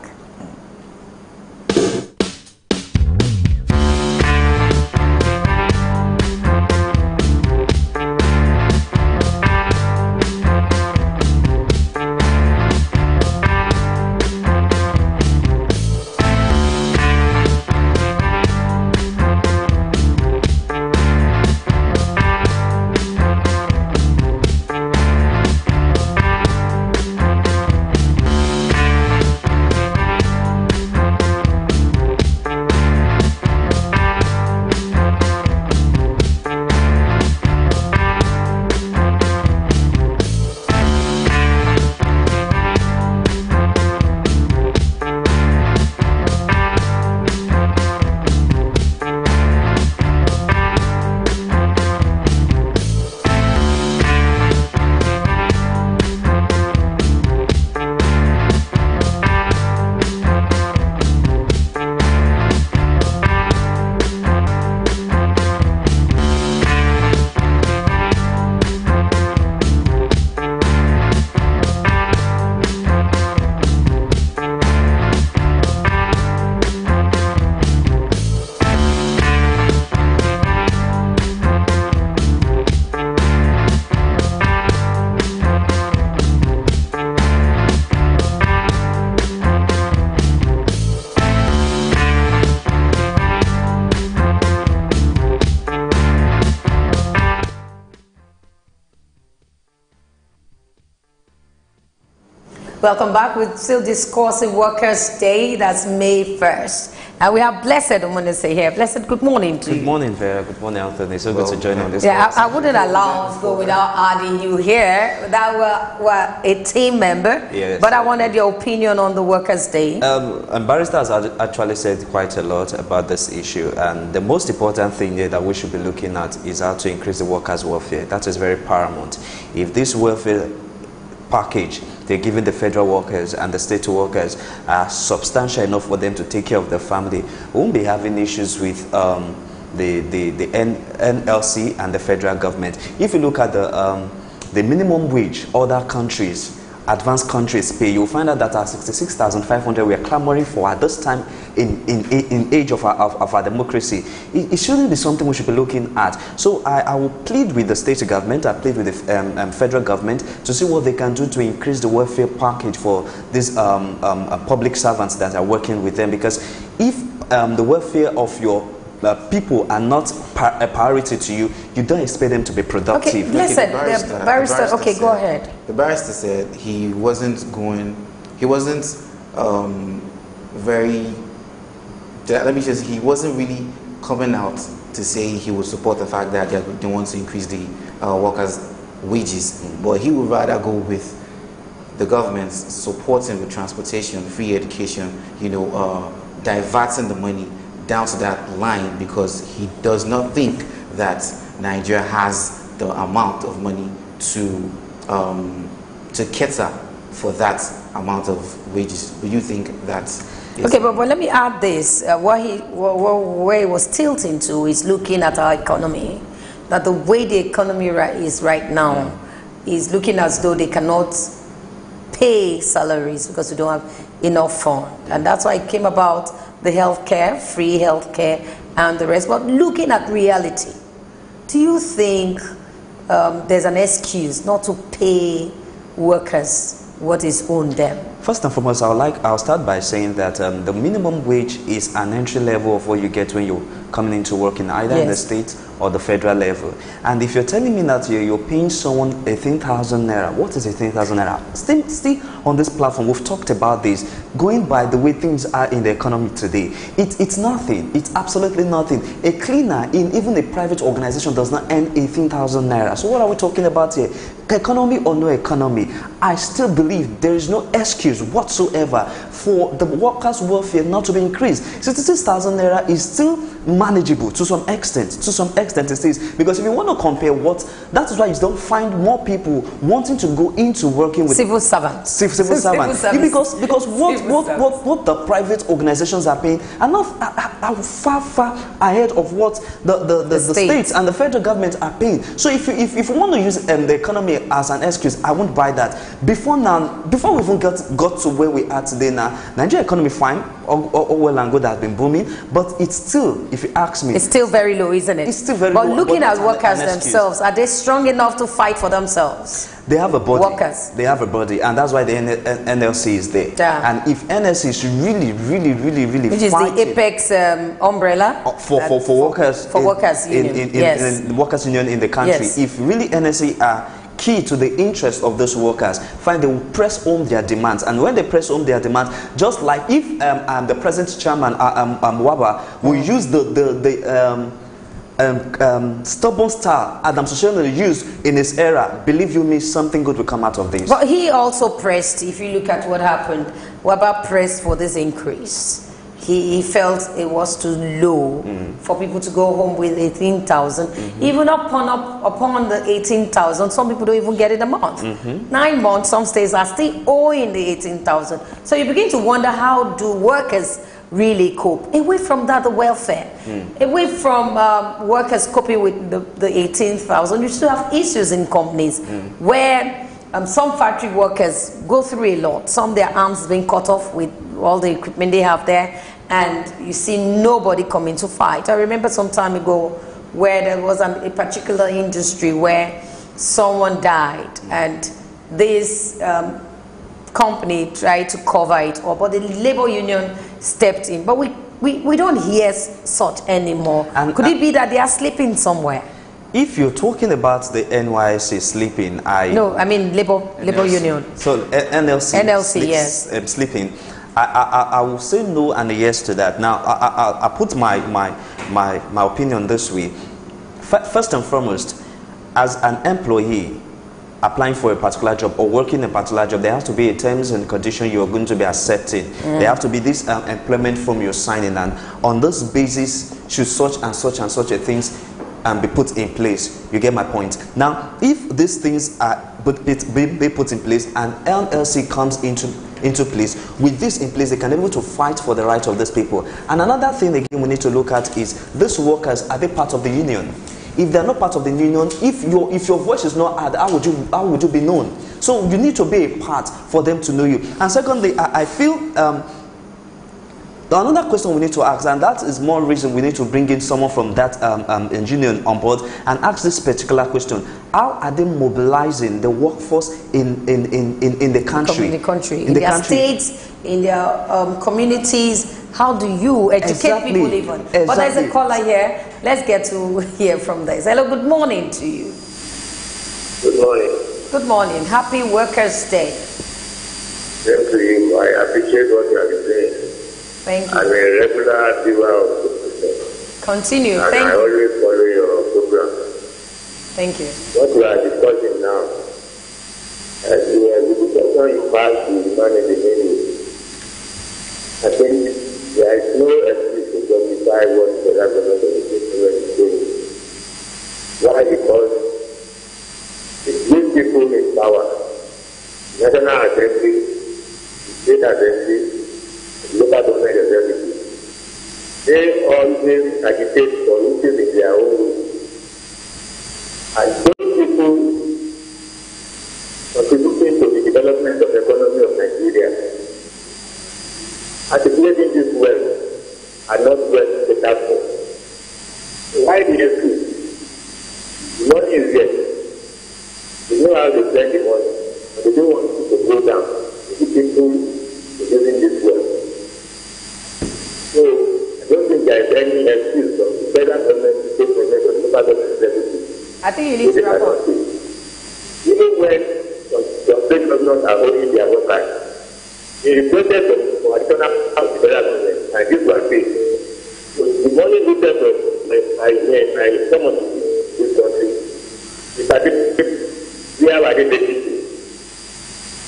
A: Welcome back. We're still discussing Workers' Day. That's May 1st. And we have Blessed Omonese here. Blessed, good morning to you.
B: Good morning, Vera. Good morning, Anthony. So good to join on this.
A: Yeah, I wouldn't allow us to go without adding you here. That were a team member.
B: Yes.
A: But I wanted your opinion on the Workers' Day.
B: And Barrister has actually said quite a lot about this issue. And the most important thing here that we should be looking at is how to increase the workers' welfare. That is very paramount. If this welfare package they're giving the federal workers and the state workers are substantial enough for them to take care of their family, we won't be having issues with the NLC and the federal government. If you look at the minimum wage other countries, advanced countries pay, you'll find out that our 66,500 we are clamoring for at this time in age of our democracy. It shouldn't be something we should be looking at. So I will plead with the state government, I plead with the federal government to see what they can do to increase the welfare package for these public servants that are working with them, because if the welfare of your people are not a priority to you, you don't expect them to be productive.
A: Okay, listen, the barrister okay,
C: said,
A: go ahead.
C: The barrister said he wasn't he wasn't really coming out to say he would support the fact that they want to increase the workers' wages, but he would rather go with the government supporting with transportation, free education, diverting the money down to that line, because he does not think that Nigeria has the amount of money to cater for that amount of wages. Do you think that?
A: Okay, but let me add this. Where he was tilting to is looking at our economy. That the way the economy is right now is looking as though they cannot pay salaries because we don't have enough fund. And that's why it came about the healthcare, free healthcare, and the rest. But looking at reality, do you think there's an excuse not to pay workers what is owed them?
B: First and foremost, I'll start by saying that the minimum wage is an entry level of what you get when you're coming into work in either in the state or the federal level. And if you're telling me that you're paying someone 18,000 naira, what is 18,000 naira? Still on this platform, we've talked about this. Going by the way things are in the economy today, it's nothing. It's absolutely nothing. A cleaner in even a private organization does not earn 18,000 naira. So what are we talking about here? Economy or no economy, I still believe there is no excuse whatsoever for the workers' welfare not to be increased. 66,000 naira is still manageable to some extent. To some extent it is, because if you want to compare that is why you don't find more people wanting to go into working with
A: civil servants.
B: Civil servants. Because what the private organizations are paying are far ahead of what the states and the federal government are paying. So if you want to use the economy as an excuse, I won't buy that. Before we even got to where we are today now, Nigeria economy fine, all well and good, has been booming, but it's still, if you ask me,
A: it's still very low, isn't it?
B: It's still very
A: low. But looking at workers themselves, are they strong enough to fight for themselves?
B: They have a body.
A: Workers.
B: They have a body, and that's why the NLC is there.
A: Yeah.
B: And if NLC is really
A: which is the apex umbrella
B: for workers,
A: workers union,
B: in workers union in the country, if really NLC are key to the interest of those workers, they will press home their demands. And when they press home their demands, just like if the present chairman Waba will use the stubborn style Adam Soshiono used in his era, believe you me, something good will come out of this.
A: But he also pressed, if you look at what happened, Waba pressed for this increase. He felt it was too low for people to go home with 18,000. Even upon the 18,000, some people don't even get it a month. 9 months, some states are still owing the 18,000. So you begin to wonder, how do workers really cope? Away from that, the welfare. Away from workers coping with the 18,000, you still have issues in companies where some factory workers go through a lot. Some, their arms being cut off with all the equipment they have there, and you see nobody coming to fight. I remember some time ago where there was a particular industry where someone died, and this company tried to cover it up, but the labor union stepped in. But we don't hear such anymore. And could it be that they are sleeping somewhere?
B: If you're talking about the NYSC sleeping,
A: no, I mean labor union.
B: So NLC,
A: yes,
B: sleeping. I will say no and yes to that. Now I put my opinion this way. First and foremost, as an employee applying for a particular job or working a particular job, there has to be a terms and condition you are going to be accepting. There have to be this employment form you're signing, and on this basis should such and such and such a things be put in place. You get my point. Now, if these things are be put in place and LLC comes into place, with this in place, they can be able to fight for the rights of these people. And another thing again we need to look at is these workers, are they part of the union? If they're not part of the union, if your voice is not heard, how would you be known? So you need to be a part for them to know you. And secondly, I feel another question we need to ask, and that is more reason we need to bring in someone from that union on board and ask this particular question: how are they mobilizing the workforce in the country?
A: In their states, in their communities. How do you educate people even? Exactly. But there's a caller here. Let's get to hear from this. Hello, good morning to you.
F: Good morning.
A: Good morning. Happy Workers' Day.
F: Thank you. I appreciate what you have been saying.
A: Thank you.
F: I'm a regular viewer of the program.
A: Continue.
F: And
A: Thank
F: I
A: you.
F: always follow your program.
A: Thank you.
F: What we are discussing now, the discussion you passed to manage the menu, I think there is no excuse to justify what the government of the state is doing. Why? Because it gives people in power. National Assembly, State Assembly, local government assembly. They always agitate for issues in their own way. And those people contributing to the development of the economy of Nigeria, articulating this well, are not well set up for. Why the excuse? The money is there. They know how to spend the money, but they don't want it to go down. The people using this well. So I don't think there is any excuse from the federal government, the state government, or the local government executive.
A: I think you need to wrap up.
F: Even when some state governments are holding their workers, in the process of additional federal government, and this was paid. So the money looted of some of this country, the certificate, where were they taking it?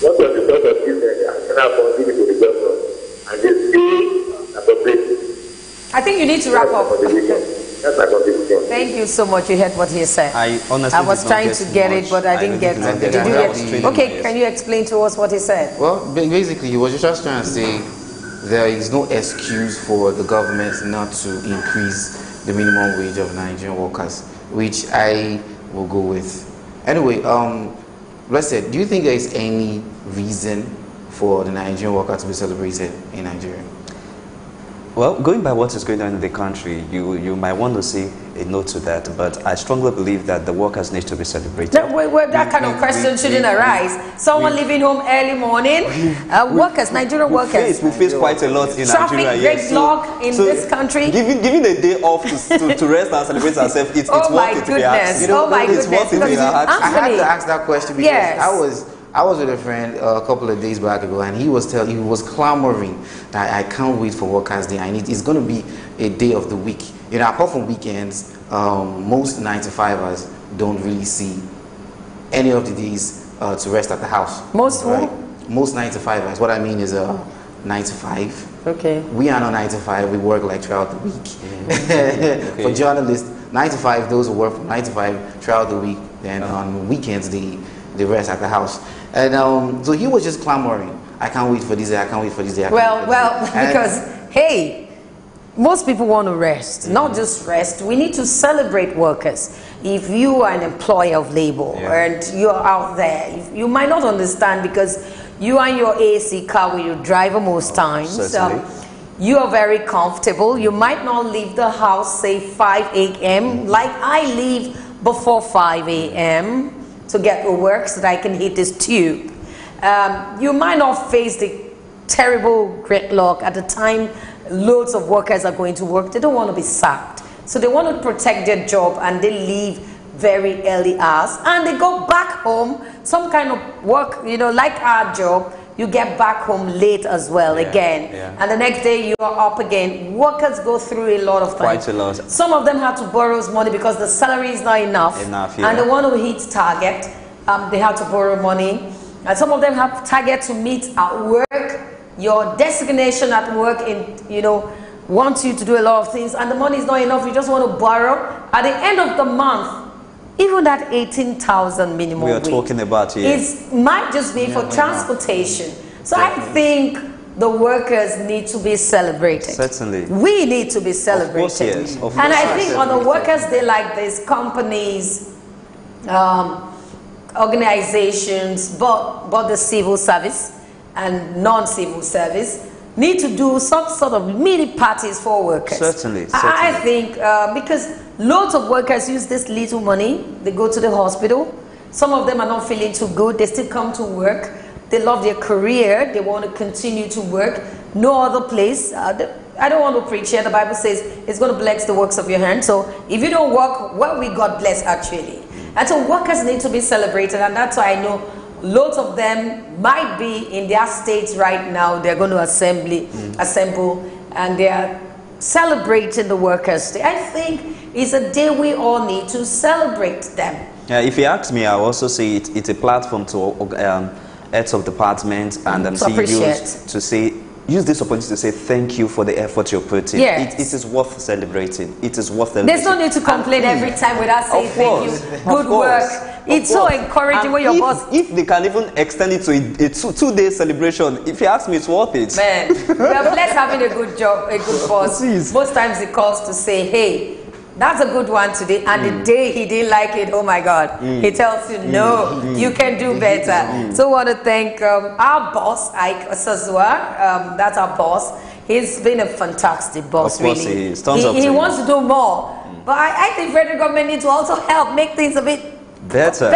F: What was the sort of business additional funds given to the government? And they still appropriate.
A: I think you need to wrap up.
F: That's my contribution.
A: Thank you so much. You heard what he said.
B: I honestly
A: was trying to get it, but I didn't get it. Did you get? Okay, can you explain to us what he said?
C: Well, basically, he was just trying to say there is no excuse for the government not to increase the minimum wage of Nigerian workers, which I will go with. Anyway, Blessed, do you think there is any reason for the Nigerian worker to be celebrated in Nigeria?
B: Well, going by what is going on in the country, you might want to say a no to that, but I strongly believe that the workers need to be celebrated.
A: That kind of question shouldn't arise. Someone leaving home early morning, workers, Nigerian workers.
B: We face quite a lot in Nigeria.
A: Traffic gridlock in this country.
B: Giving a day off to rest and celebrate ourselves, it's
A: oh
B: worth it to be asked.
A: It's
B: worth it to be asked.
C: I had to ask that question because
A: yes.
C: I was with a friend a couple of days back ago, and he was clamoring that I can't wait for Workers' Day. It's going to be a day of the week. You know, apart from weekends, most 9-to-5ers don't really see any of the days to rest at the house.
A: Most
C: right? Most 9-to-5ers. What I mean is 9 to 5.
A: Okay.
C: We are not 9 to 5. We work like throughout the week. For journalists, 9 to 5, those who work from 9 to 5 throughout the week. Then on weekends, they rest at the house. And so he was just clamoring, I can't wait for this day, I can't wait for this day.
A: Because, hey, most people want to rest, not just rest. We need to celebrate workers. If you are an employer of labor and you're out there, you might not understand because you are in your AC car with your driver most times. You are very comfortable. You might not leave the house, say 5 a.m. Like I leave before 5 a.m. to get to work so that I can hit this tube. You might not face the terrible gridlock at the time loads of workers are going to work. They don't want to be sacked. So they want to protect their job and they leave very early hours and they go back home, some kind of work, you know, like our job, you get back home late as well again. And the next day you are up again. Workers go through a lot of things.
B: Quite a lot.
A: Some of them have to borrow money because the salary is not enough. And they want to hit target. They have to borrow money. And some of them have target to meet at work. Your designation at work wants you to do a lot of things and the money is not enough. You just want to borrow. At the end of the month, even that 18,000 minimum
B: we are
A: wage
B: talking about here.
A: It might just be for transportation. So I think the workers need to be celebrated.
B: Certainly.
A: We need to be celebrated.
B: Of course, yes. Of
A: And
B: course.
A: I think on a Workers' Day like this, companies, organizations, both the civil service and non-civil service, need to do some sort of mini parties for workers.
B: Certainly.
A: I think because lots of workers use this little money, they go to the hospital. Some of them are not feeling too good, they still come to work. They love their career, they want to continue to work. No other place. I don't want to preach here. The Bible says it's going to bless the works of your hand. So if you don't work, what we God bless actually. And so workers need to be celebrated, and that's why I know lots of them might be in their states right now. They're going to assemble, and they are celebrating the Workers' Day. I think it's a day we all need to celebrate them.
B: Yeah, if you ask me, I will also say it's a platform to heads of departments and CEOs to say, use this opportunity to say thank you for the effort you're putting.
A: Yes.
B: It is worth celebrating. It is worth celebrating.
A: There's no need to complain every time without saying thank you. Good work. It's so encouraging when your boss...
B: If they can even extend it to a two-day celebration, if you ask me, it's worth it.
A: Man, we are blessed having a good job, a good boss. Most times he calls to say, hey, that's a good one today. And the day he didn't like it, oh my God, he tells you, no, you can do better. So I want to thank our boss, Ike Osazua. That's our boss. He's been a fantastic boss,
B: of course
A: really.
B: He is. He
A: wants to do more. But I think federal government needs to also help make things a bit better.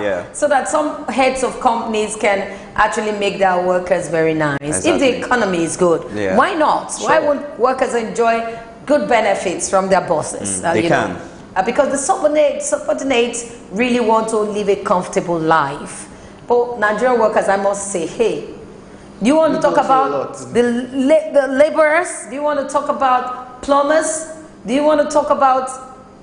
B: Yeah.
A: So that some heads of companies can actually make their workers very nice.
B: Exactly.
A: If the economy is good, why not?
B: Sure.
A: Why won't workers enjoy good benefits from their bosses?
B: They can.
A: Because the subordinates really want to live a comfortable life. But Nigerian workers, I must say, hey, do you want to talk about the laborers? Do you want to talk about plumbers? Do you want to talk about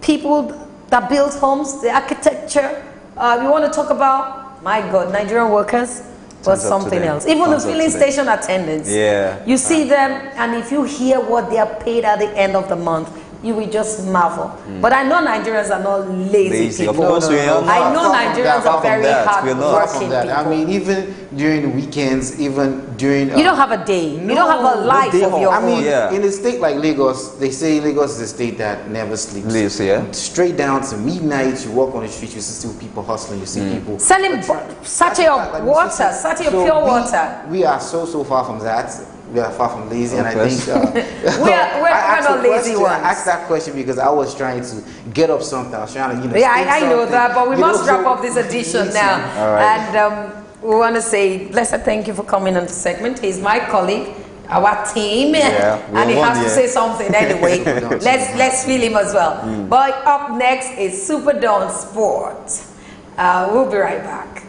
A: people that build homes, the architecture? You want to talk about, my God, Nigerian workers? Was something else. Even the filling station attendants.
B: Yeah.
A: You see them, and if you hear what they are paid at the end of the month, you will just marvel. But I know Nigerians are not lazy people.
B: Of course we are.
A: I know Nigerians are very hard-working people.
C: I mean, even during the weekends, even during...
A: you don't have a day. You don't have a life of your own.
C: I mean, in a state like Lagos, they say Lagos is a state that never sleeps. Straight down to midnight, you walk on the street, you see people hustling, you see people...
A: selling sachet of water, sachet of pure water.
C: We are so far from that. We are far from lazy, and I think
A: we're not lazy ones.
C: I asked that question because I was trying to get up something. I was trying to,
A: yeah, I know that, but we must wrap up this edition now.
C: All right.
A: And we want to say, Blessed, thank you for coming on the segment. He's my colleague, our team, and he has to say something anyway. let's feel him as well. But up next is SuperDawn Sport. We'll be right back.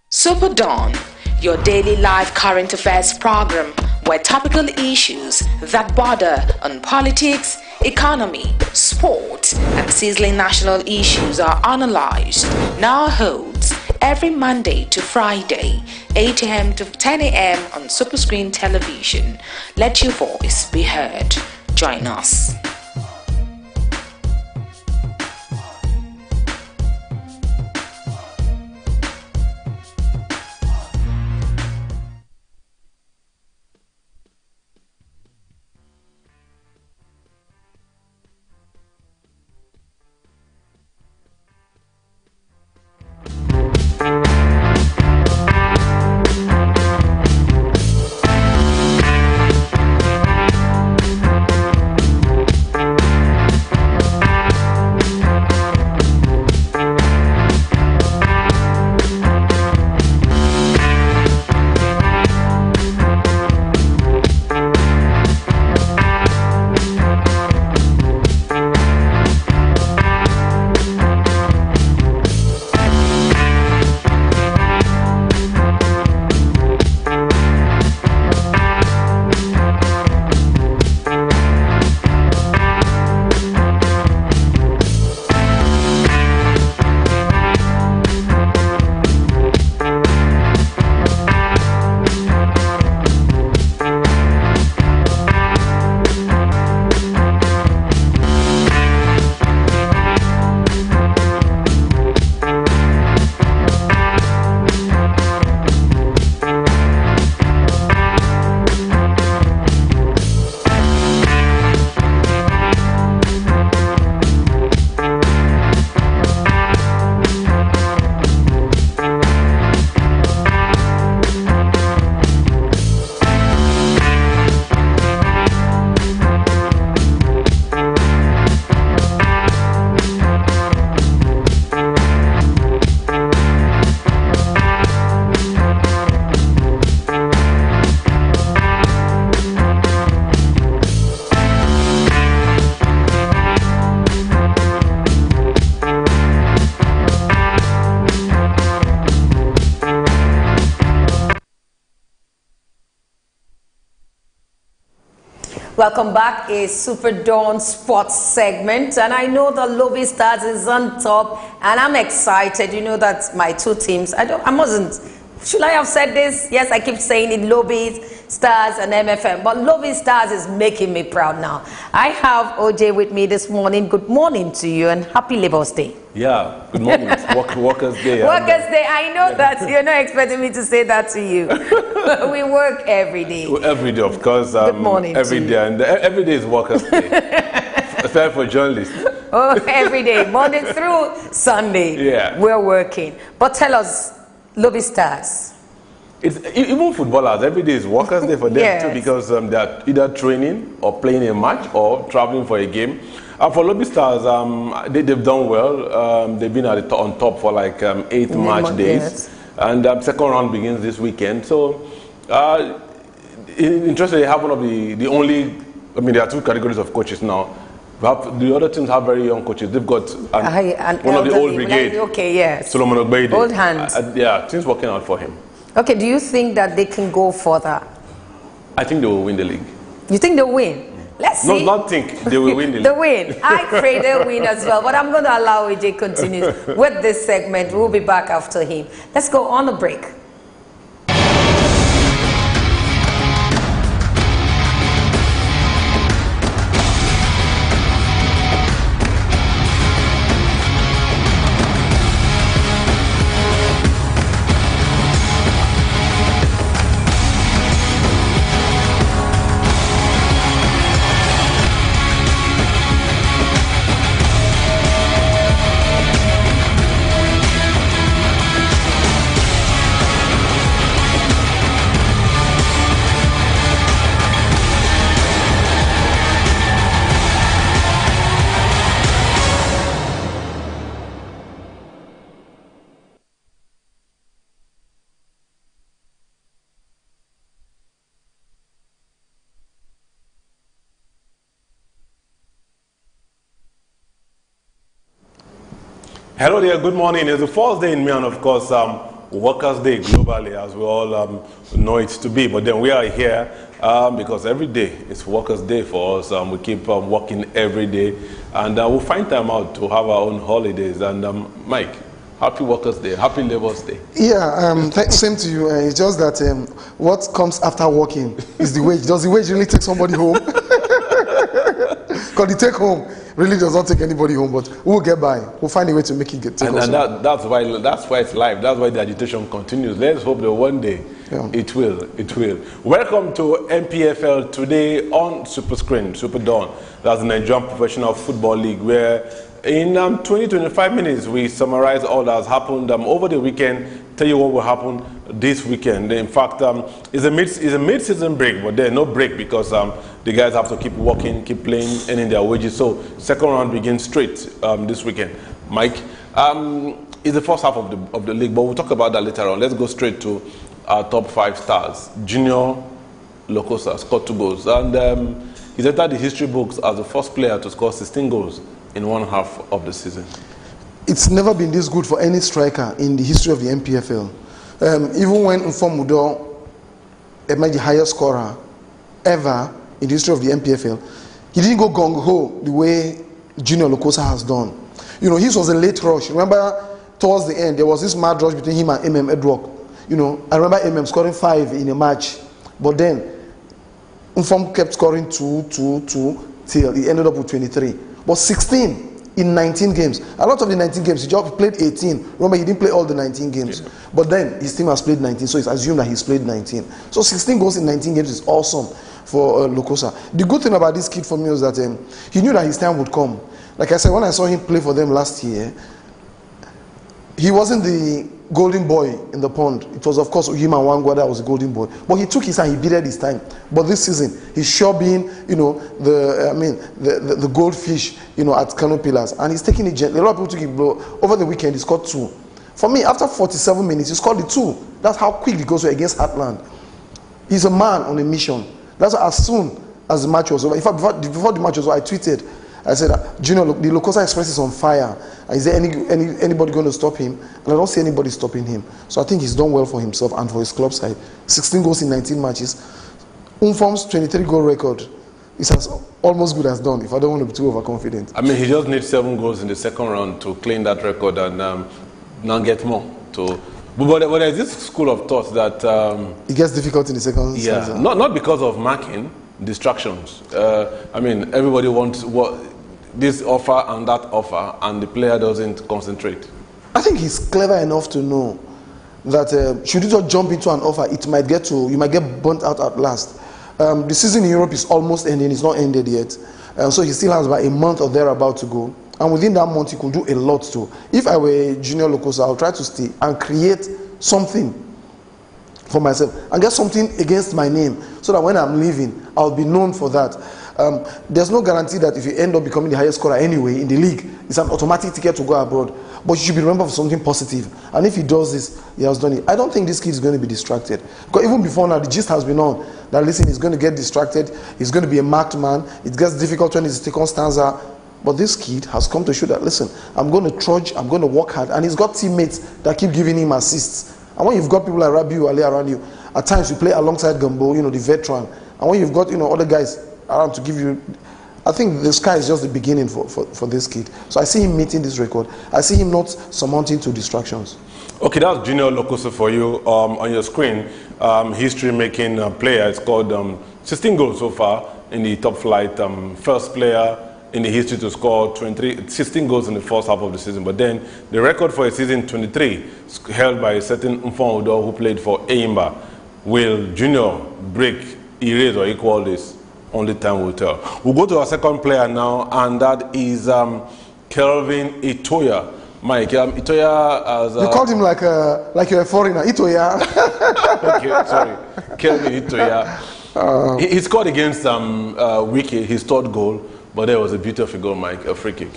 D: SuperDawn, your daily live current affairs program where topical issues that border on politics, economy, sport, and sizzling national issues are analyzed. Now holds every Monday to Friday, 8 a.m. to 10 a.m. on Superscreen Television. Let your voice be heard. Join us.
A: Welcome back. A SuperDawn sports segment, and I know the Lobby Stars is on top, and I'm excited. You know that my two teams. Should I have said this? Yes, I keep saying it. Lobby Stars and MFM, but Lobby Stars is making me proud now. I have OJ with me this morning. Good morning to you, and happy Labour's Day.
G: Yeah, good morning. It's Workers' Day.
A: Workers' Day. I know that you're not expecting me to say that to you. We work every day.
G: Every day, of course.
A: Good morning.
G: Every day, and every day is Workers' Day. Especially for journalists.
A: Oh, every day, Monday through Sunday.
G: Yeah,
A: we're working. But tell us, Lobby Stars.
G: It's even footballers. Every day is Workers' Day for them
A: Yes.
G: too, because they're either training or playing a match or traveling for a game. For Lobby Stars, they've done well. They've been on top for like 8 match days,
A: yes.
G: And second round begins this weekend. So, interestingly, they have one of the only. I mean, there are 2 categories of coaches now. The other teams have very young coaches. They've got one of the old brigade.
A: Okay, yes.
G: Solomon Ogbeide.
A: Old hands.
G: Yeah, things working out for him.
A: Okay, do you think that they can go further?
G: I think they will win the league.
A: You think they'll win? Let's see.
G: No, not think. They will win the league.
A: The win. I pray they'll win as well. But I'm going to allow AJ continue with this segment. We'll be back after him. Let's go on a break.
G: Hello there, good morning. It's the 4th day in May, and of course, Workers' Day globally, as we all know it to be. But then we are here because every day is Workers' Day for us. We keep working every day, and we'll find time out to have our own holidays. And Mike, happy Workers' Day, happy Labour's Day.
E: Yeah, same to you. It's just that what comes after working is the wage. Does the wage really take somebody home? Because the take home really does not take anybody home, but we'll get by. We'll find a way to make it get taken.
G: And that's why it's live. That's why the agitation continues. Let's hope that one day it will. Welcome to MPFL today on Super Screen, SuperDawn. That's the Nigerian Professional Football League, where in 20-25 minutes we summarize all that has happened over the weekend. Tell you what will happen this weekend. In fact, it's a mid-season break, but there's no break because the guys have to keep working, keep playing, earning their wages. So second round begins straight this weekend. Mike, it's the first half of the league, but we'll talk about that later on. Let's go straight to our top 5 stars. Junior Lokosa scored 2 goals, and he's entered the history books as the first player to score 16 goals in one half of the season.
E: It's never been this good for any striker in the history of the MPFL. Even when Mfomudo made the highest scorer ever in the history of the MPFL, he didn't go gung-ho the way Junior Lokosa has done. You know, his was a late rush. Remember, towards the end, there was this mad rush between him and Edward. You know, I remember scoring 5 in a match, but then Mfom kept scoring 2 till he ended up with 23. But 16 in 19 games. A lot of the 19 games, he just played 18. Remember, he didn't play all the 19 games. Yeah. But then his team has played 19, so it's assumed that he's played 19. So 16 goals in 19 games is awesome for Lokosa. The good thing about this kid for me was that he knew that his time would come. Like I said, when I saw him play for them last year, he wasn't the golden boy in the pond. It was, of course, him and Wangwa that was the golden boy. But he took his time, he bided his time. But this season, he's sure being, you know, the goldfish, you know, at Kano Pillars. And he's taking it gently. A lot of people took it blow. Over the weekend, he scored 2. For me, after 47 minutes, he scored the 2. That's how quick he goes against Heartland. He's a man on a mission. That's why as soon as the match was over, in fact, before the match was over, I tweeted, I said, Junior, the Lokosa Express is on fire. Is there anybody going to stop him? And I don't see anybody stopping him. So I think he's done well for himself and for his club side. 16 goals in 19 matches. Umfom's 23-goal record
H: it's as almost good as done, if I don't want to be too overconfident.
G: I mean, he just needs 7 goals in the second round to clean that record and now get more. But there's this school of thought that...
H: it gets difficult in the second season.
G: Not because of marking, distractions. I mean, everybody wants this offer and that offer, and the player doesn't concentrate.
H: I think he's clever enough to know that should you just jump into an offer, you might get burnt out at last. The season in Europe is almost ending, it's not ended yet. So he still has about a month or thereabout to go. And within that month, he could do a lot too. If I were a junior Locosa, I'll try to stay and create something for myself and get something against my name so that when I'm leaving, I'll be known for that. There's no guarantee that if you end up becoming the highest scorer anyway in the league, it's an automatic ticket to go abroad. But you should be remembered for something positive. And if he does this, he has done it. I don't think this kid is going to be distracted. Because even before now, the gist has been on that, listen, he's going to get distracted. He's going to be a marked man. It gets difficult when he's second stanza. But this kid has come to show that, listen, I'm going to trudge, I'm going to work hard. And he's got teammates that keep giving him assists. And when you've got people like Rabiu, Ali around you, at times you play alongside Gambo, the veteran. And when you've got, other guys around to give you, I think the sky is just the beginning for this kid. So I see him meeting this record. I see him not surmounting to distractions. Okay,
G: that's Junior Locosa for you. On your screen, history-making player. It's called 16 goals so far in the top flight. First player in the history to score 16 goals in the first half of the season. But then the record for a season 23 held by a certain Mfon Udo who played for Eimba. Will Junior break, erase or equal this? Only time will tell. We'll go to our second player now, and that is Kelvin Itoya. Mike, Itoya as...
H: you called him like you're a foreigner. Itoya.
G: Okay, sorry. Kelvin Itoya. He scored against Wiki, his third goal, but there was a beautiful goal, Mike, a free kick.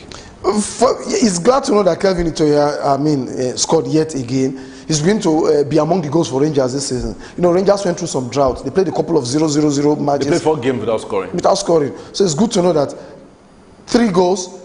H: He's glad to know that Kelvin Itoya, scored yet again. He's going to be among the goals for Rangers this season. Rangers went through some drought. They played a couple of 0-0-0 matches.
G: They played 4 games without scoring.
H: Without scoring. So it's good to know that 3 goals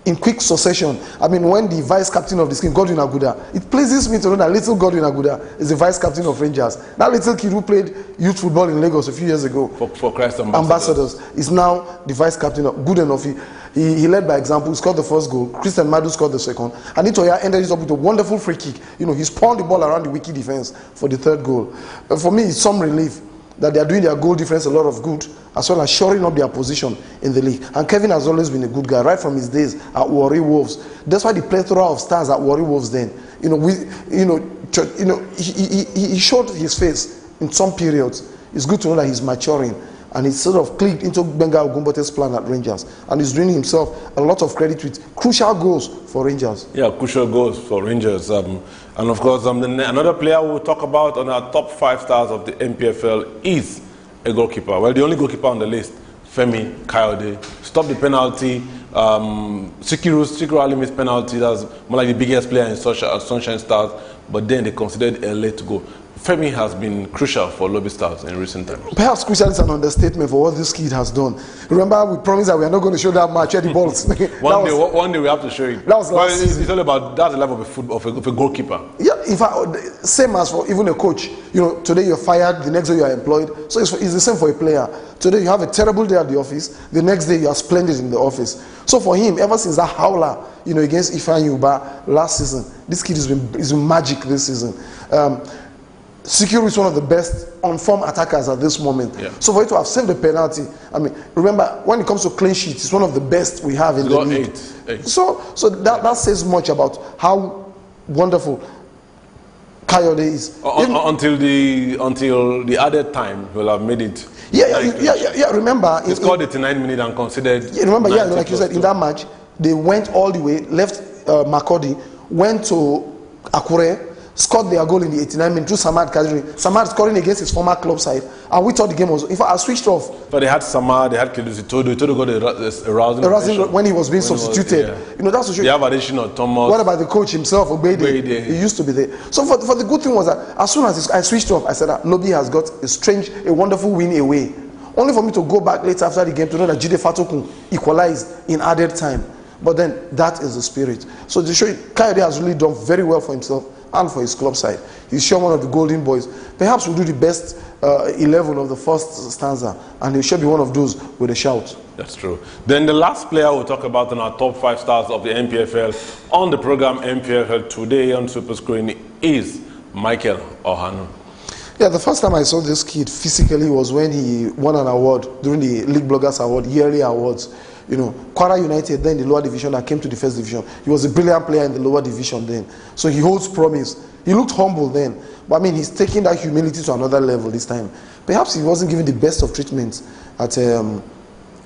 H: in quick succession. When the vice captain of the team, Godwin Aguda, it pleases me to know that little Godwin Aguda is the vice captain of Rangers. That little kid who played youth football in Lagos a few years ago
G: for Christ Ambassadors
H: is now the vice captain. Good enough. He led by example. He scored the first goal. Christian Madu scored the second. And Itoya ended it up with a wonderful free kick. He spawned the ball around the Wiki defense for the third goal. For me, it's some relief that they are doing their goal difference a lot of good, as well as shoring up their position in the league. And Kevin has always been a good guy, right from his days at Warri Wolves. That's why the plethora of stars at Warri Wolves then, he showed his face in some periods. It's good to know that he's maturing. And he's sort of clicked into Benga Ogumbote's plan at Rangers. And he's doing himself a lot of credit with crucial goals for Rangers.
G: Yeah, crucial goals for Rangers. And of course, another player we'll talk about on our top 5 stars of the MPFL is a goalkeeper. Well, the only goalkeeper on the list, Femi Kayode, stopped the penalty. Sikiru Ali missed penalty. That's more like the biggest player in Sunshine Stars. But then they considered a late goal. Femi has been crucial for Lobby Stars in recent times.
H: Perhaps crucial is an understatement for what this kid has done. Remember, we promised that we are not going to show that match at the balls.
G: one day we have to show it.
H: That was last season.
G: It's all about that's the level of a goalkeeper.
H: Yeah, in fact, same as for even a coach. Today you're fired, the next day you are employed. So it's the same for a player. Today you have a terrible day at the office, the next day you are splendid in the office. So for him, ever since that howler, against Ifeanyi Uba last season, this kid has been magic this season. Sikiru is one of the best on-form attackers at this moment. Yeah. So for you to have saved the penalty, remember, when it comes to clean sheets, it's one of the best we have in the league. 8. So that says much about how wonderful Kayode is.
G: Until the added time, we'll have made it.
H: Yeah. Remember,
G: he scored 89 minutes and considered.
H: Yeah, remember, like you said, in that match, they went all the way, left Makodi, went to Akure, scored their goal in the 89 minutes through Samad Kadri. Samad scoring against his former club side. And we thought the game was... In fact, I switched off.
G: But they had Samad, they had Kedusi Todo. Todo got a rousing
H: when he was being substituted. That's what
G: you have additional Thomas.
H: What about the coach himself, Obede? He used to be there. So for the good thing was that as soon as I switched off, I said that Lobby has got a wonderful win away. Only for me to go back later after the game to know that Jide Fatokun equalized in added time. But then that is the spirit. So to show you, Kayode has really done very well for himself and for his club side. He's sure one of the golden boys. Perhaps we'll do the best 11 of the first stanza, and he should be one of those with a shout.
G: That's true. Then the last player we'll talk about in our top 5 stars of the MPFL on the program MPFL today on Super Screen is Michael Ohanu.
H: Yeah, the first time I saw this kid physically was when he won an award during the League Bloggers Award, yearly awards. You know, Kwara United, then the lower division, that came to the first division. He was a brilliant player in the lower division then. So he holds promise. He looked humble then. But I mean, he's taking that humility to another level this time. Perhaps he wasn't given the best of treatment at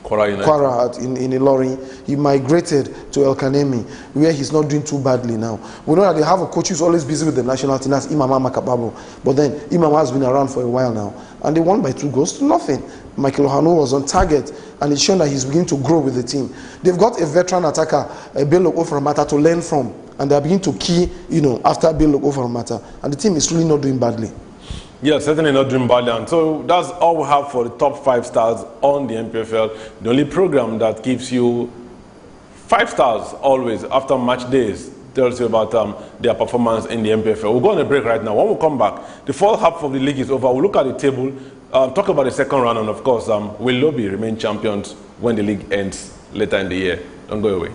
H: Kwara in Ilorin. He migrated to El Kanemi, where he's not doing too badly now. We know that they have a coach who's always busy with the national team, that's Imama Makababo. But then Imama has been around for a while now, and they won by 2-0. Michael Ohanu was on target, and it's shown that he's beginning to grow with the team. They've got a veteran attacker, Bello Oframata, to learn from, and they're beginning to key, after Bello Oframata, and the team is really not doing badly.
G: Yeah, certainly not doing badly. And so that's all we have for the top 5 stars on the MPFL. The only program that gives you 5 stars always after match days tells you about their performance in the MPFL. We'll go on a break right now. When we come back, the first half of the league is over. We'll look at the table, talk about the second round, and of course, will Lobby remain champions when the league ends later in the year? Don't go away.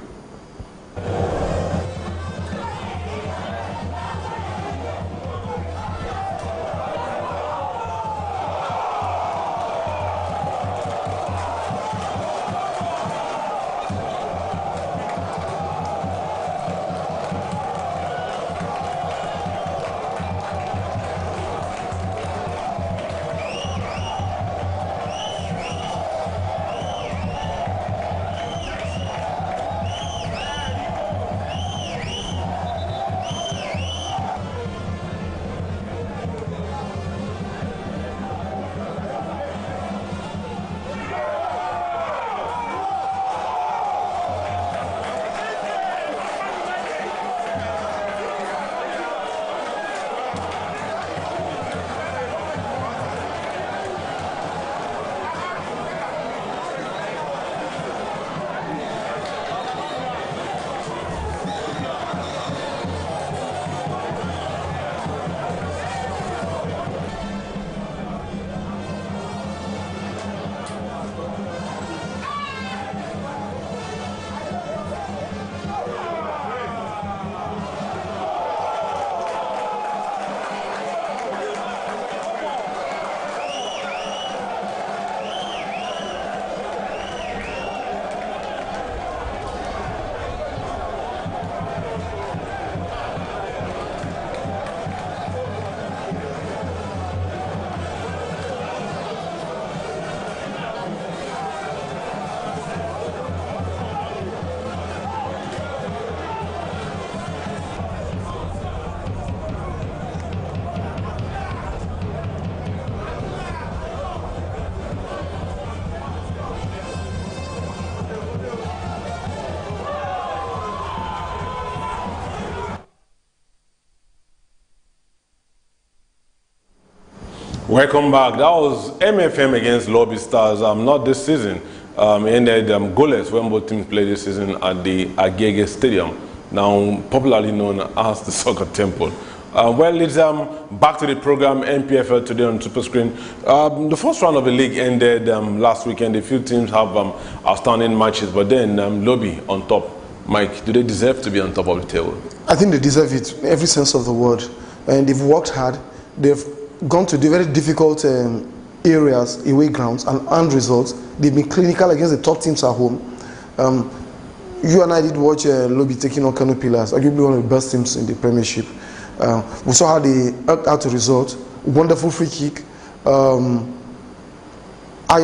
G: Welcome back. That was MFM against Lobby Stars. Not this season. Ended goalless when both teams played this season at the Agege Stadium, now popularly known as the Soccer Temple. Well, it's back to the program MPFL today on Super Screen. The first round of the league ended last weekend. A few teams have outstanding matches, but then Lobby on top. Mike, do they deserve to be on top of the table?
H: I think they deserve it in every sense of the word, and they've worked hard. They've gone to the very difficult areas, away grounds, and earned results. They've been clinical against the top teams at home. You and I did watch Lobby taking on Kano Pillars, arguably one of the best teams in the Premiership. We saw how they worked out a result. Wonderful free kick. Ayo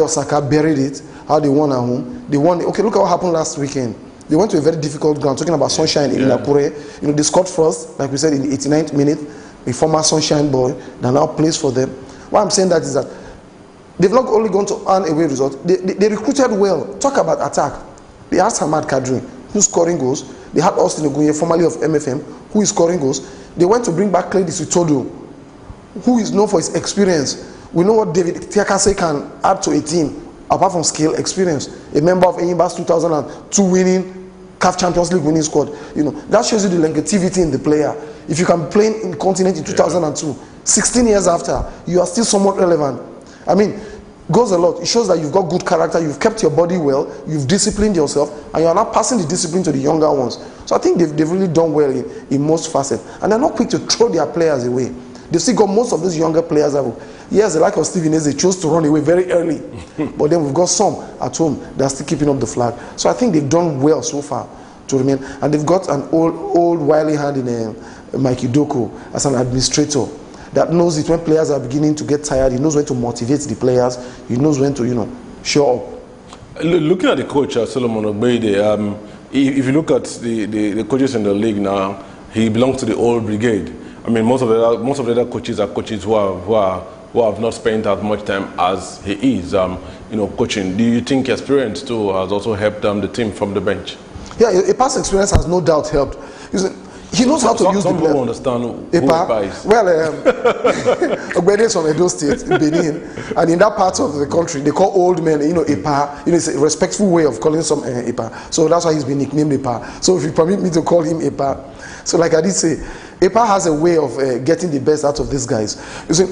H: Saka buried it. How they won at home. They won. Okay, look at what happened last weekend. They went to a very difficult ground, talking about Sunshine in Akure. They scored first, like we said, in the 89th minute. A former Sunshine boy that now plays for them. Why I'm saying that is that they've not only gone to earn away results, they recruited well. Talk about attack. They had Hamad Kadri, who's scoring goals. They had Austin Ogunye, formerly of MFM, who is scoring goals. They went to bring back Cledis Utodo, who is known for his experience. We know what David Tiakase can add to a team, apart from skill, experience. A member of Enyimba's 2002 winning CAF Champions League winning squad. That shows you the longevity in the player. If you can play in continent in 2002, 16 years after, you are still somewhat relevant. I mean, goes a lot. It shows that you've got good character, you've kept your body well, you've disciplined yourself, and you are now passing the discipline to the younger ones. So I think they've really done well in most facets. And they're not quick to throw their players away. They've still got most of these younger players. Yes, the like of Stephen Eze, they chose to run away very early. But then we've got some at home that are still keeping up the flag. So I think they've done well so far to remain. And they've got an old wily hand in Mikey Doko as an administrator that knows it when players are beginning to get tired. He knows when to motivate the players. He knows when to, show up.
G: Looking at the coach, Solomon Ogbeide, if you look at the coaches in the league now, he belongs to the old brigade. I mean, most of the other coaches are coaches who have not spent as much time as he is, coaching. Do you think experience too has also helped the team from the bench?
H: Yeah, a past experience has no doubt helped. He knows how to use the player. Some people understand who Epa is. Well, Ogbeide is from Edo State, Benin, and in that part of the country, they call old men, Epa. It's a respectful way of calling some Epa. So that's why he's been nicknamed Epa. So if you permit me to call him Epa. So like I did say, Epa has a way of getting the best out of these guys. You see,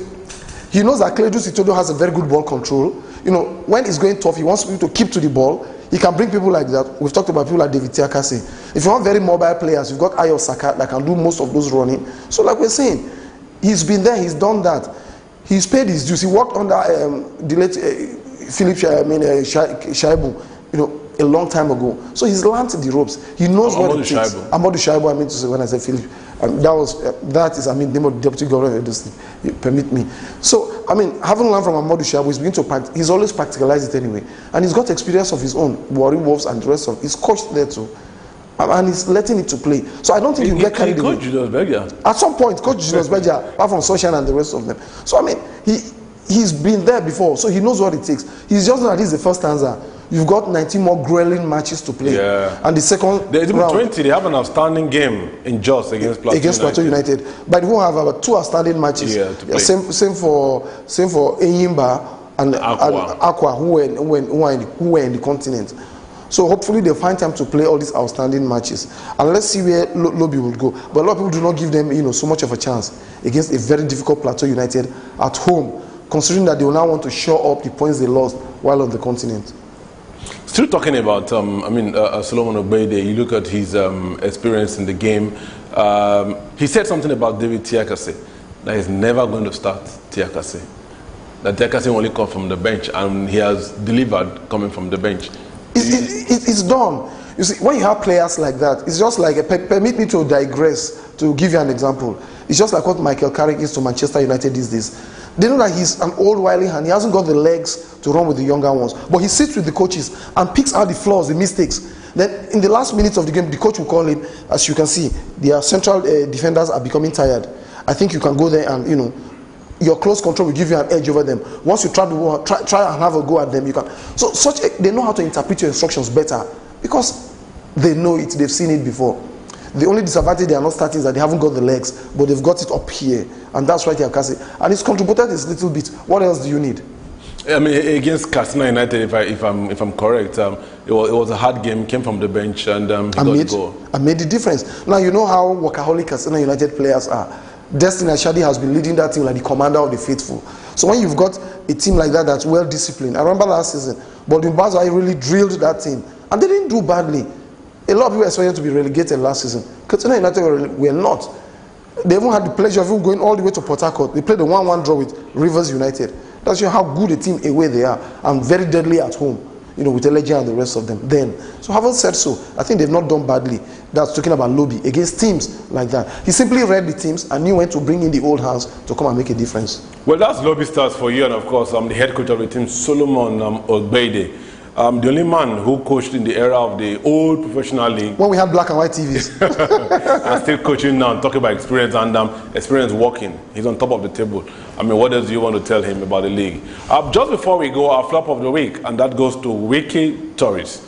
H: he knows that Cledus Itodo has a very good ball control. When he's going tough, he wants people to keep to the ball. He can bring people like that. We've talked about people like David Tiakase. If you want very mobile players, you've got Ayo Saka that can do most of those running. So like we're saying, he's been there, he's done that. He's paid his dues. He worked under the late Philip Shaibu, a long time ago. So he's learned the ropes. He knows what it takes. Amadou Shaibu, I mean to say when I say Philip. That is, name of the deputy governor of the state, permit me. So, having learned from Amadou Shaibu, he's beginning to practice. He's always practicalized it anyway. And he's got experience of his own, Warri Wolves and the rest of it. He's coached there too. And he's letting it to play. So I don't think he'll get carried away. At some point, Coach Julius Berger, apart from Sunshine and the rest of them. So, he's been there before, so he knows what it takes. He's just not, this is the first stanza. You've got 19 more grueling matches to play. Yeah. And the second round,
G: 20, they have an outstanding game in Jos against Plateau United.
H: But we have about 2 outstanding matches. Yeah, to play. Same for Enyimba and Aqua, who were in the continent. So hopefully they'll find time to play all these outstanding matches. And let's see where Lobby will go. But a lot of people do not give them so much of a chance against a very difficult Plateau United at home, considering that they will now want to shore up the points they lost while on the continent.
G: Still talking about, Solomon Ogbeide, you look at his experience in the game. He said something about David Tiakase, that he's never going to start Tiakase. That Tiakase only comes from the bench, and he has delivered coming from the bench.
H: It's done. You see, when you have players like that, it's just like, permit me to digress, to give you an example. It's just like what Michael Carrick is to Manchester United these days. They know that he's an old wily hand. He hasn't got the legs to run with the younger ones. But he sits with the coaches and picks out the flaws, the mistakes. Then in the last minutes of the game, the coach will call him. As you can see, their central defenders are becoming tired. I think you can go there and, your close control will give you an edge over them. Once you try and have a go at them, you can. So they know how to interpret your instructions better because they know it, they've seen it before. The only disadvantage they are not starting is that they haven't got the legs, but they've got it up here, and that's why they are casting. And it's contributed this little bit. What else do you need?
G: Against Katsina United, if I'm correct, it was a hard game. Came from the bench and he got the goal. And
H: made the difference. Now you know how workaholic Katsina United players are. Destiny Ashadi has been leading that team like the commander of the faithful. So when you've got a team like that that's well disciplined, I remember last season, Bodimbazo really drilled that team, and they didn't do badly. A lot of people expected to be relegated last season. Katsina United were not. They even had the pleasure of going all the way to Port Harcourt. They played a 1-1 draw with Rivers United. That's how good a team away they are, and very deadly at home, with Elegia and the rest of them. Then, so having said so, I think they've not done badly. That's talking about Lobby against teams like that. He simply read the teams and knew when to bring in the old hands to come and make a difference.
G: Well, that's Lobby stars for you, and of course, I'm the head coach of the team, Solomon Ogbeide. The only man who coached in the era of the old professional league.
H: When we had black and white TVs.
G: And still coaching now, talking about experience and experience working. He's on top of the table. What else do you want to tell him about the league? Just before we go, our flop of the week, and that goes to Wiki Tourist.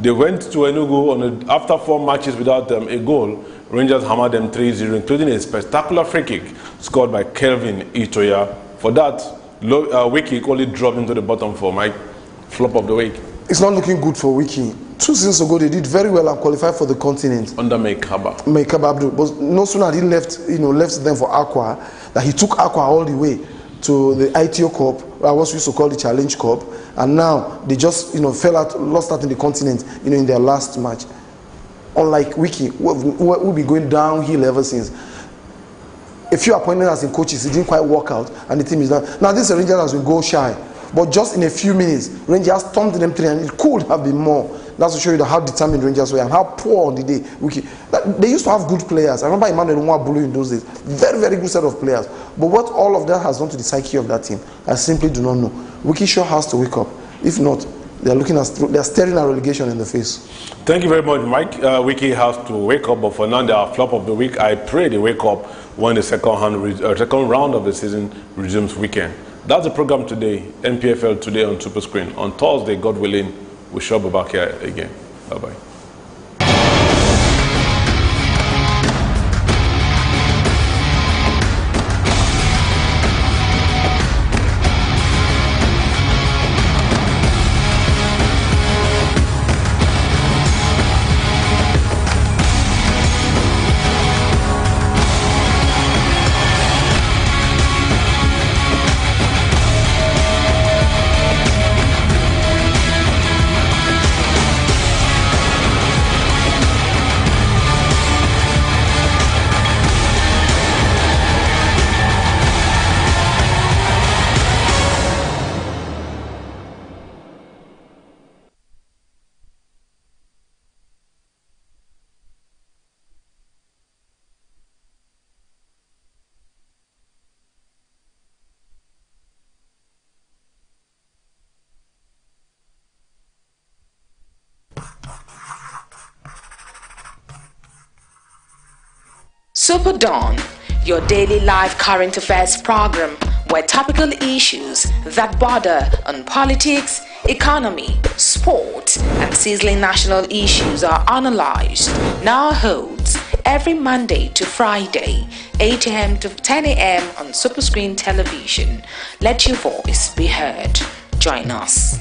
G: They went to Enugu after 4 matches without a goal. Rangers hammered them 3-0, including a spectacular free kick scored by Kelvin Itoya. For that, Wiki only dropped into the bottom for my flop of the week.
H: It's not looking good for Wiki. 2 seasons ago, they did very well and qualified for the continent.
G: Under Mekaba.
H: Mekaba Abdul. But no sooner he left them for Aqua, that he took Aqua all the way to the ITO Cup, what we used to call the Challenge Cup, and now they just lost out in the continent, in their last match. Unlike Wiki, we'll be going downhill ever since. A few appointments as in coaches, it didn't quite work out, and the team is done. Now this Rangers has been goal shy, but just in a few minutes, Rangers stormed them 3, and it could have been more. That's to show you how determined Rangers were and how poor on the day. They used to have good players. I remember Emmanuel Nwabulu in those days. Very, very good set of players. But what all of that has done to the psyche of that team, I simply do not know. Wiki sure has to wake up. If not, they're staring at relegation in the face.
G: Thank you very much, Mike. Wiki has to wake up, but for now, they are flop of the week. I pray they wake up when the second round of the season resumes weekend. That's the program today, NPFL Today on Super Screen. On Thursday, God willing, we shall be back here again. Bye-bye.
D: SuperDawn, your daily live current affairs program where topical issues that border on politics, economy, sport, and sizzling national issues are analyzed, now holds every Monday to Friday, 8 a.m. to 10 a.m. on Superscreen Television. Let your voice be heard. Join us.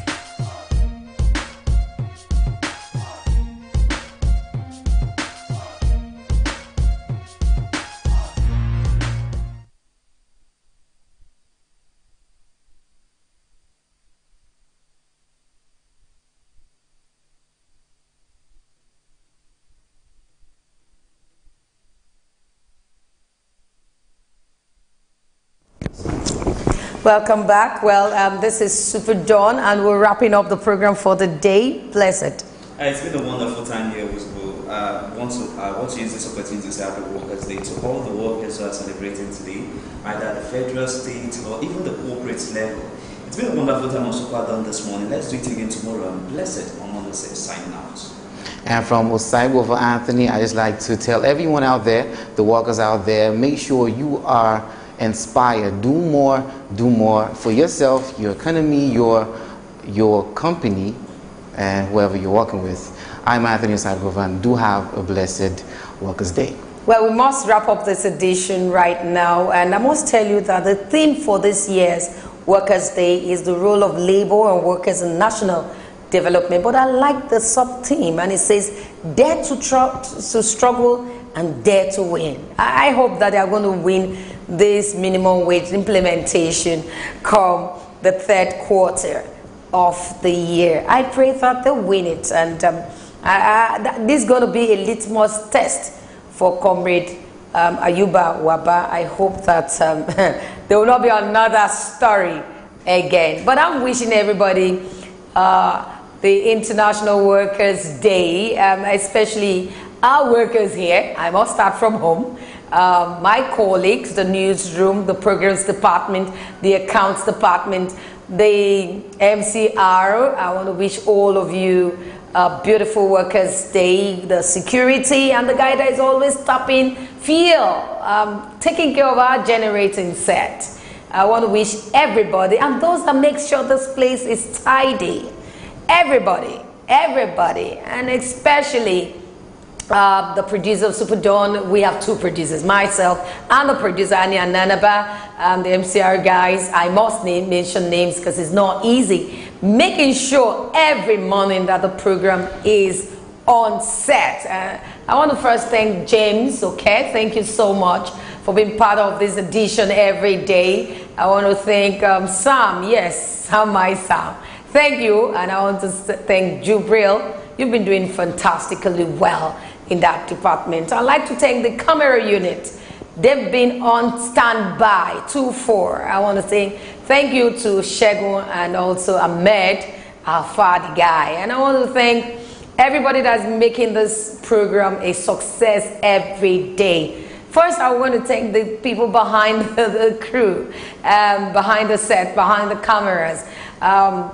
A: Welcome back. Well, this is SuperDawn, and we're wrapping up the program for the day. Blessed.
B: It's been a wonderful time here with you. I want to use this opportunity to say Happy Workers' Day to all the workers who are celebrating today, either at the federal, state, or even the corporate level. It's been a wonderful time on SuperDawn this morning. Let's do it again tomorrow. And Blessed on Monday signing out.
C: And from Osaibo for Anthony, I just like to tell everyone out there, the workers out there, make sure you are inspired. Do more for yourself, your economy, your company, and whoever you're working with. I'm Anthony Osaibo, and do have a blessed Workers' Day.
A: Well, we must wrap up this edition right now, and I must tell you that the theme for this year's Workers' Day is the role of labor and workers in national development. But I like the sub-theme, and it says, dare to struggle and dare to win. I hope that they are going to win this minimum wage implementation come the third quarter of the year. I pray that they win it, and this is going to be a litmus test for Comrade Ayuba Waba. I hope that there will not be another story again. But I'm wishing everybody the International Workers' Day, especially our workers here. I must start from home. My colleagues, the newsroom, the programs department, the accounts department, the MCR. I want to wish all of you a beautiful Workers' Day. The security and the guy that is always tapping fuel, taking care of our generating set. I want to wish everybody, and those that make sure this place is tidy, everybody, and especially the producer of SuperDawn. We have two producers, myself and the producer Annie and Nanaba, the MCR guys. I must mention names because it's not easy making sure every morning that the program is on set. I want to first thank James, okay? Thank you so much for being part of this edition every day. I want to thank Sam, yes, Sam, my Sam. Thank you, and I want to thank Jubril. You've been doing fantastically well in that department. I'd like to thank the camera unit. They've been on standby 2-4. I want to say thank you to Shegun and also Ahmed, our Fadi guy. And I want to thank everybody that's making this program a success every day. First, I want to thank the people behind the crew, behind the set, behind the cameras.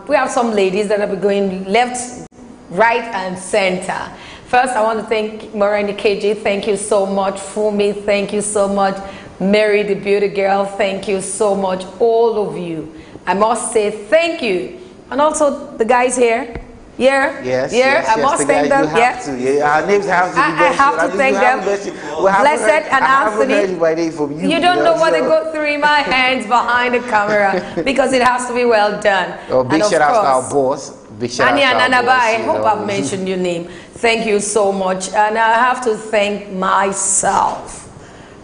A: We have some ladies that will be going left, right, and center. First, I want to thank Morani KG. Thank you so much. Fumi, thank you so much. Mary, the beauty girl, thank you so much. All of you. I must say thank you. And also the guys here. Yeah,
C: yes,
A: yeah.
C: Yes,
A: I must thank them.
C: Yeah, our names have to be
A: I have to thank them. Blessed and Anthony. You don't know what they go through in my hands behind the camera because it has to be well done.
C: Oh, big shout out to our boss. Big shout out to our boss.
A: I hope I've mentioned your name. Thank you so much, and I have to thank myself.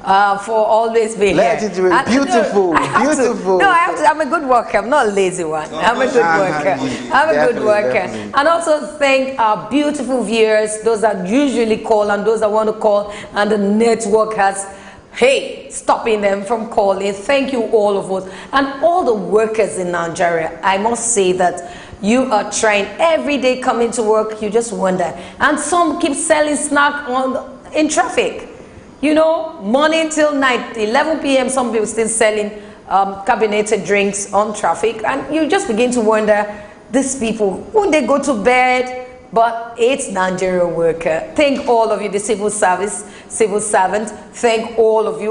A: For always being here.
C: Beautiful, beautiful.
A: I'm a good worker. I'm not a lazy one. I'm a good worker. I'm a good worker. Definitely. And also thank our beautiful viewers, those that usually call and those that want to call, and the networkers. Hey, stopping them from calling. Thank you, all of us, and all the workers in Nigeria. I must say that you are trying every day coming to work. You just wonder, and some keep selling snack in traffic. You know, morning till night, 11 p.m., some people still selling carbonated drinks on traffic. And you just begin to wonder, these people, when they go to bed, but it's Nigeria worker. Thank all of you, the civil servants. Thank all of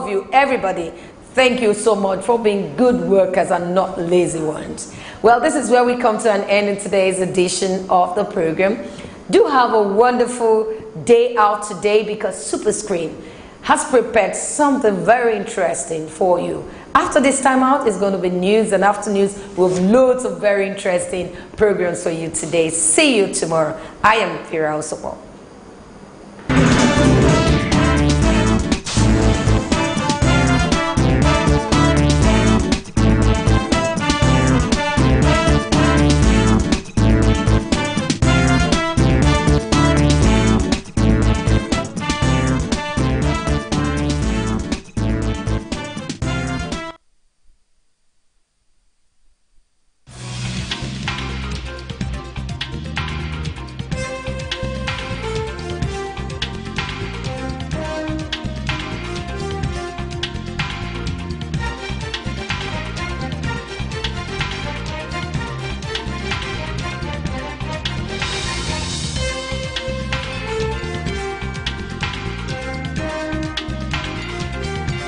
A: you, everybody. Thank you so much for being good workers and not lazy ones. Well, this is where we come to an end in today's edition of the program. Do have a wonderful day out today because SuperScreen has prepared something very interesting for you. After this time out, it's going to be news, and after news, we have loads of very interesting programs for you today. See you tomorrow. I am Fira Osopo.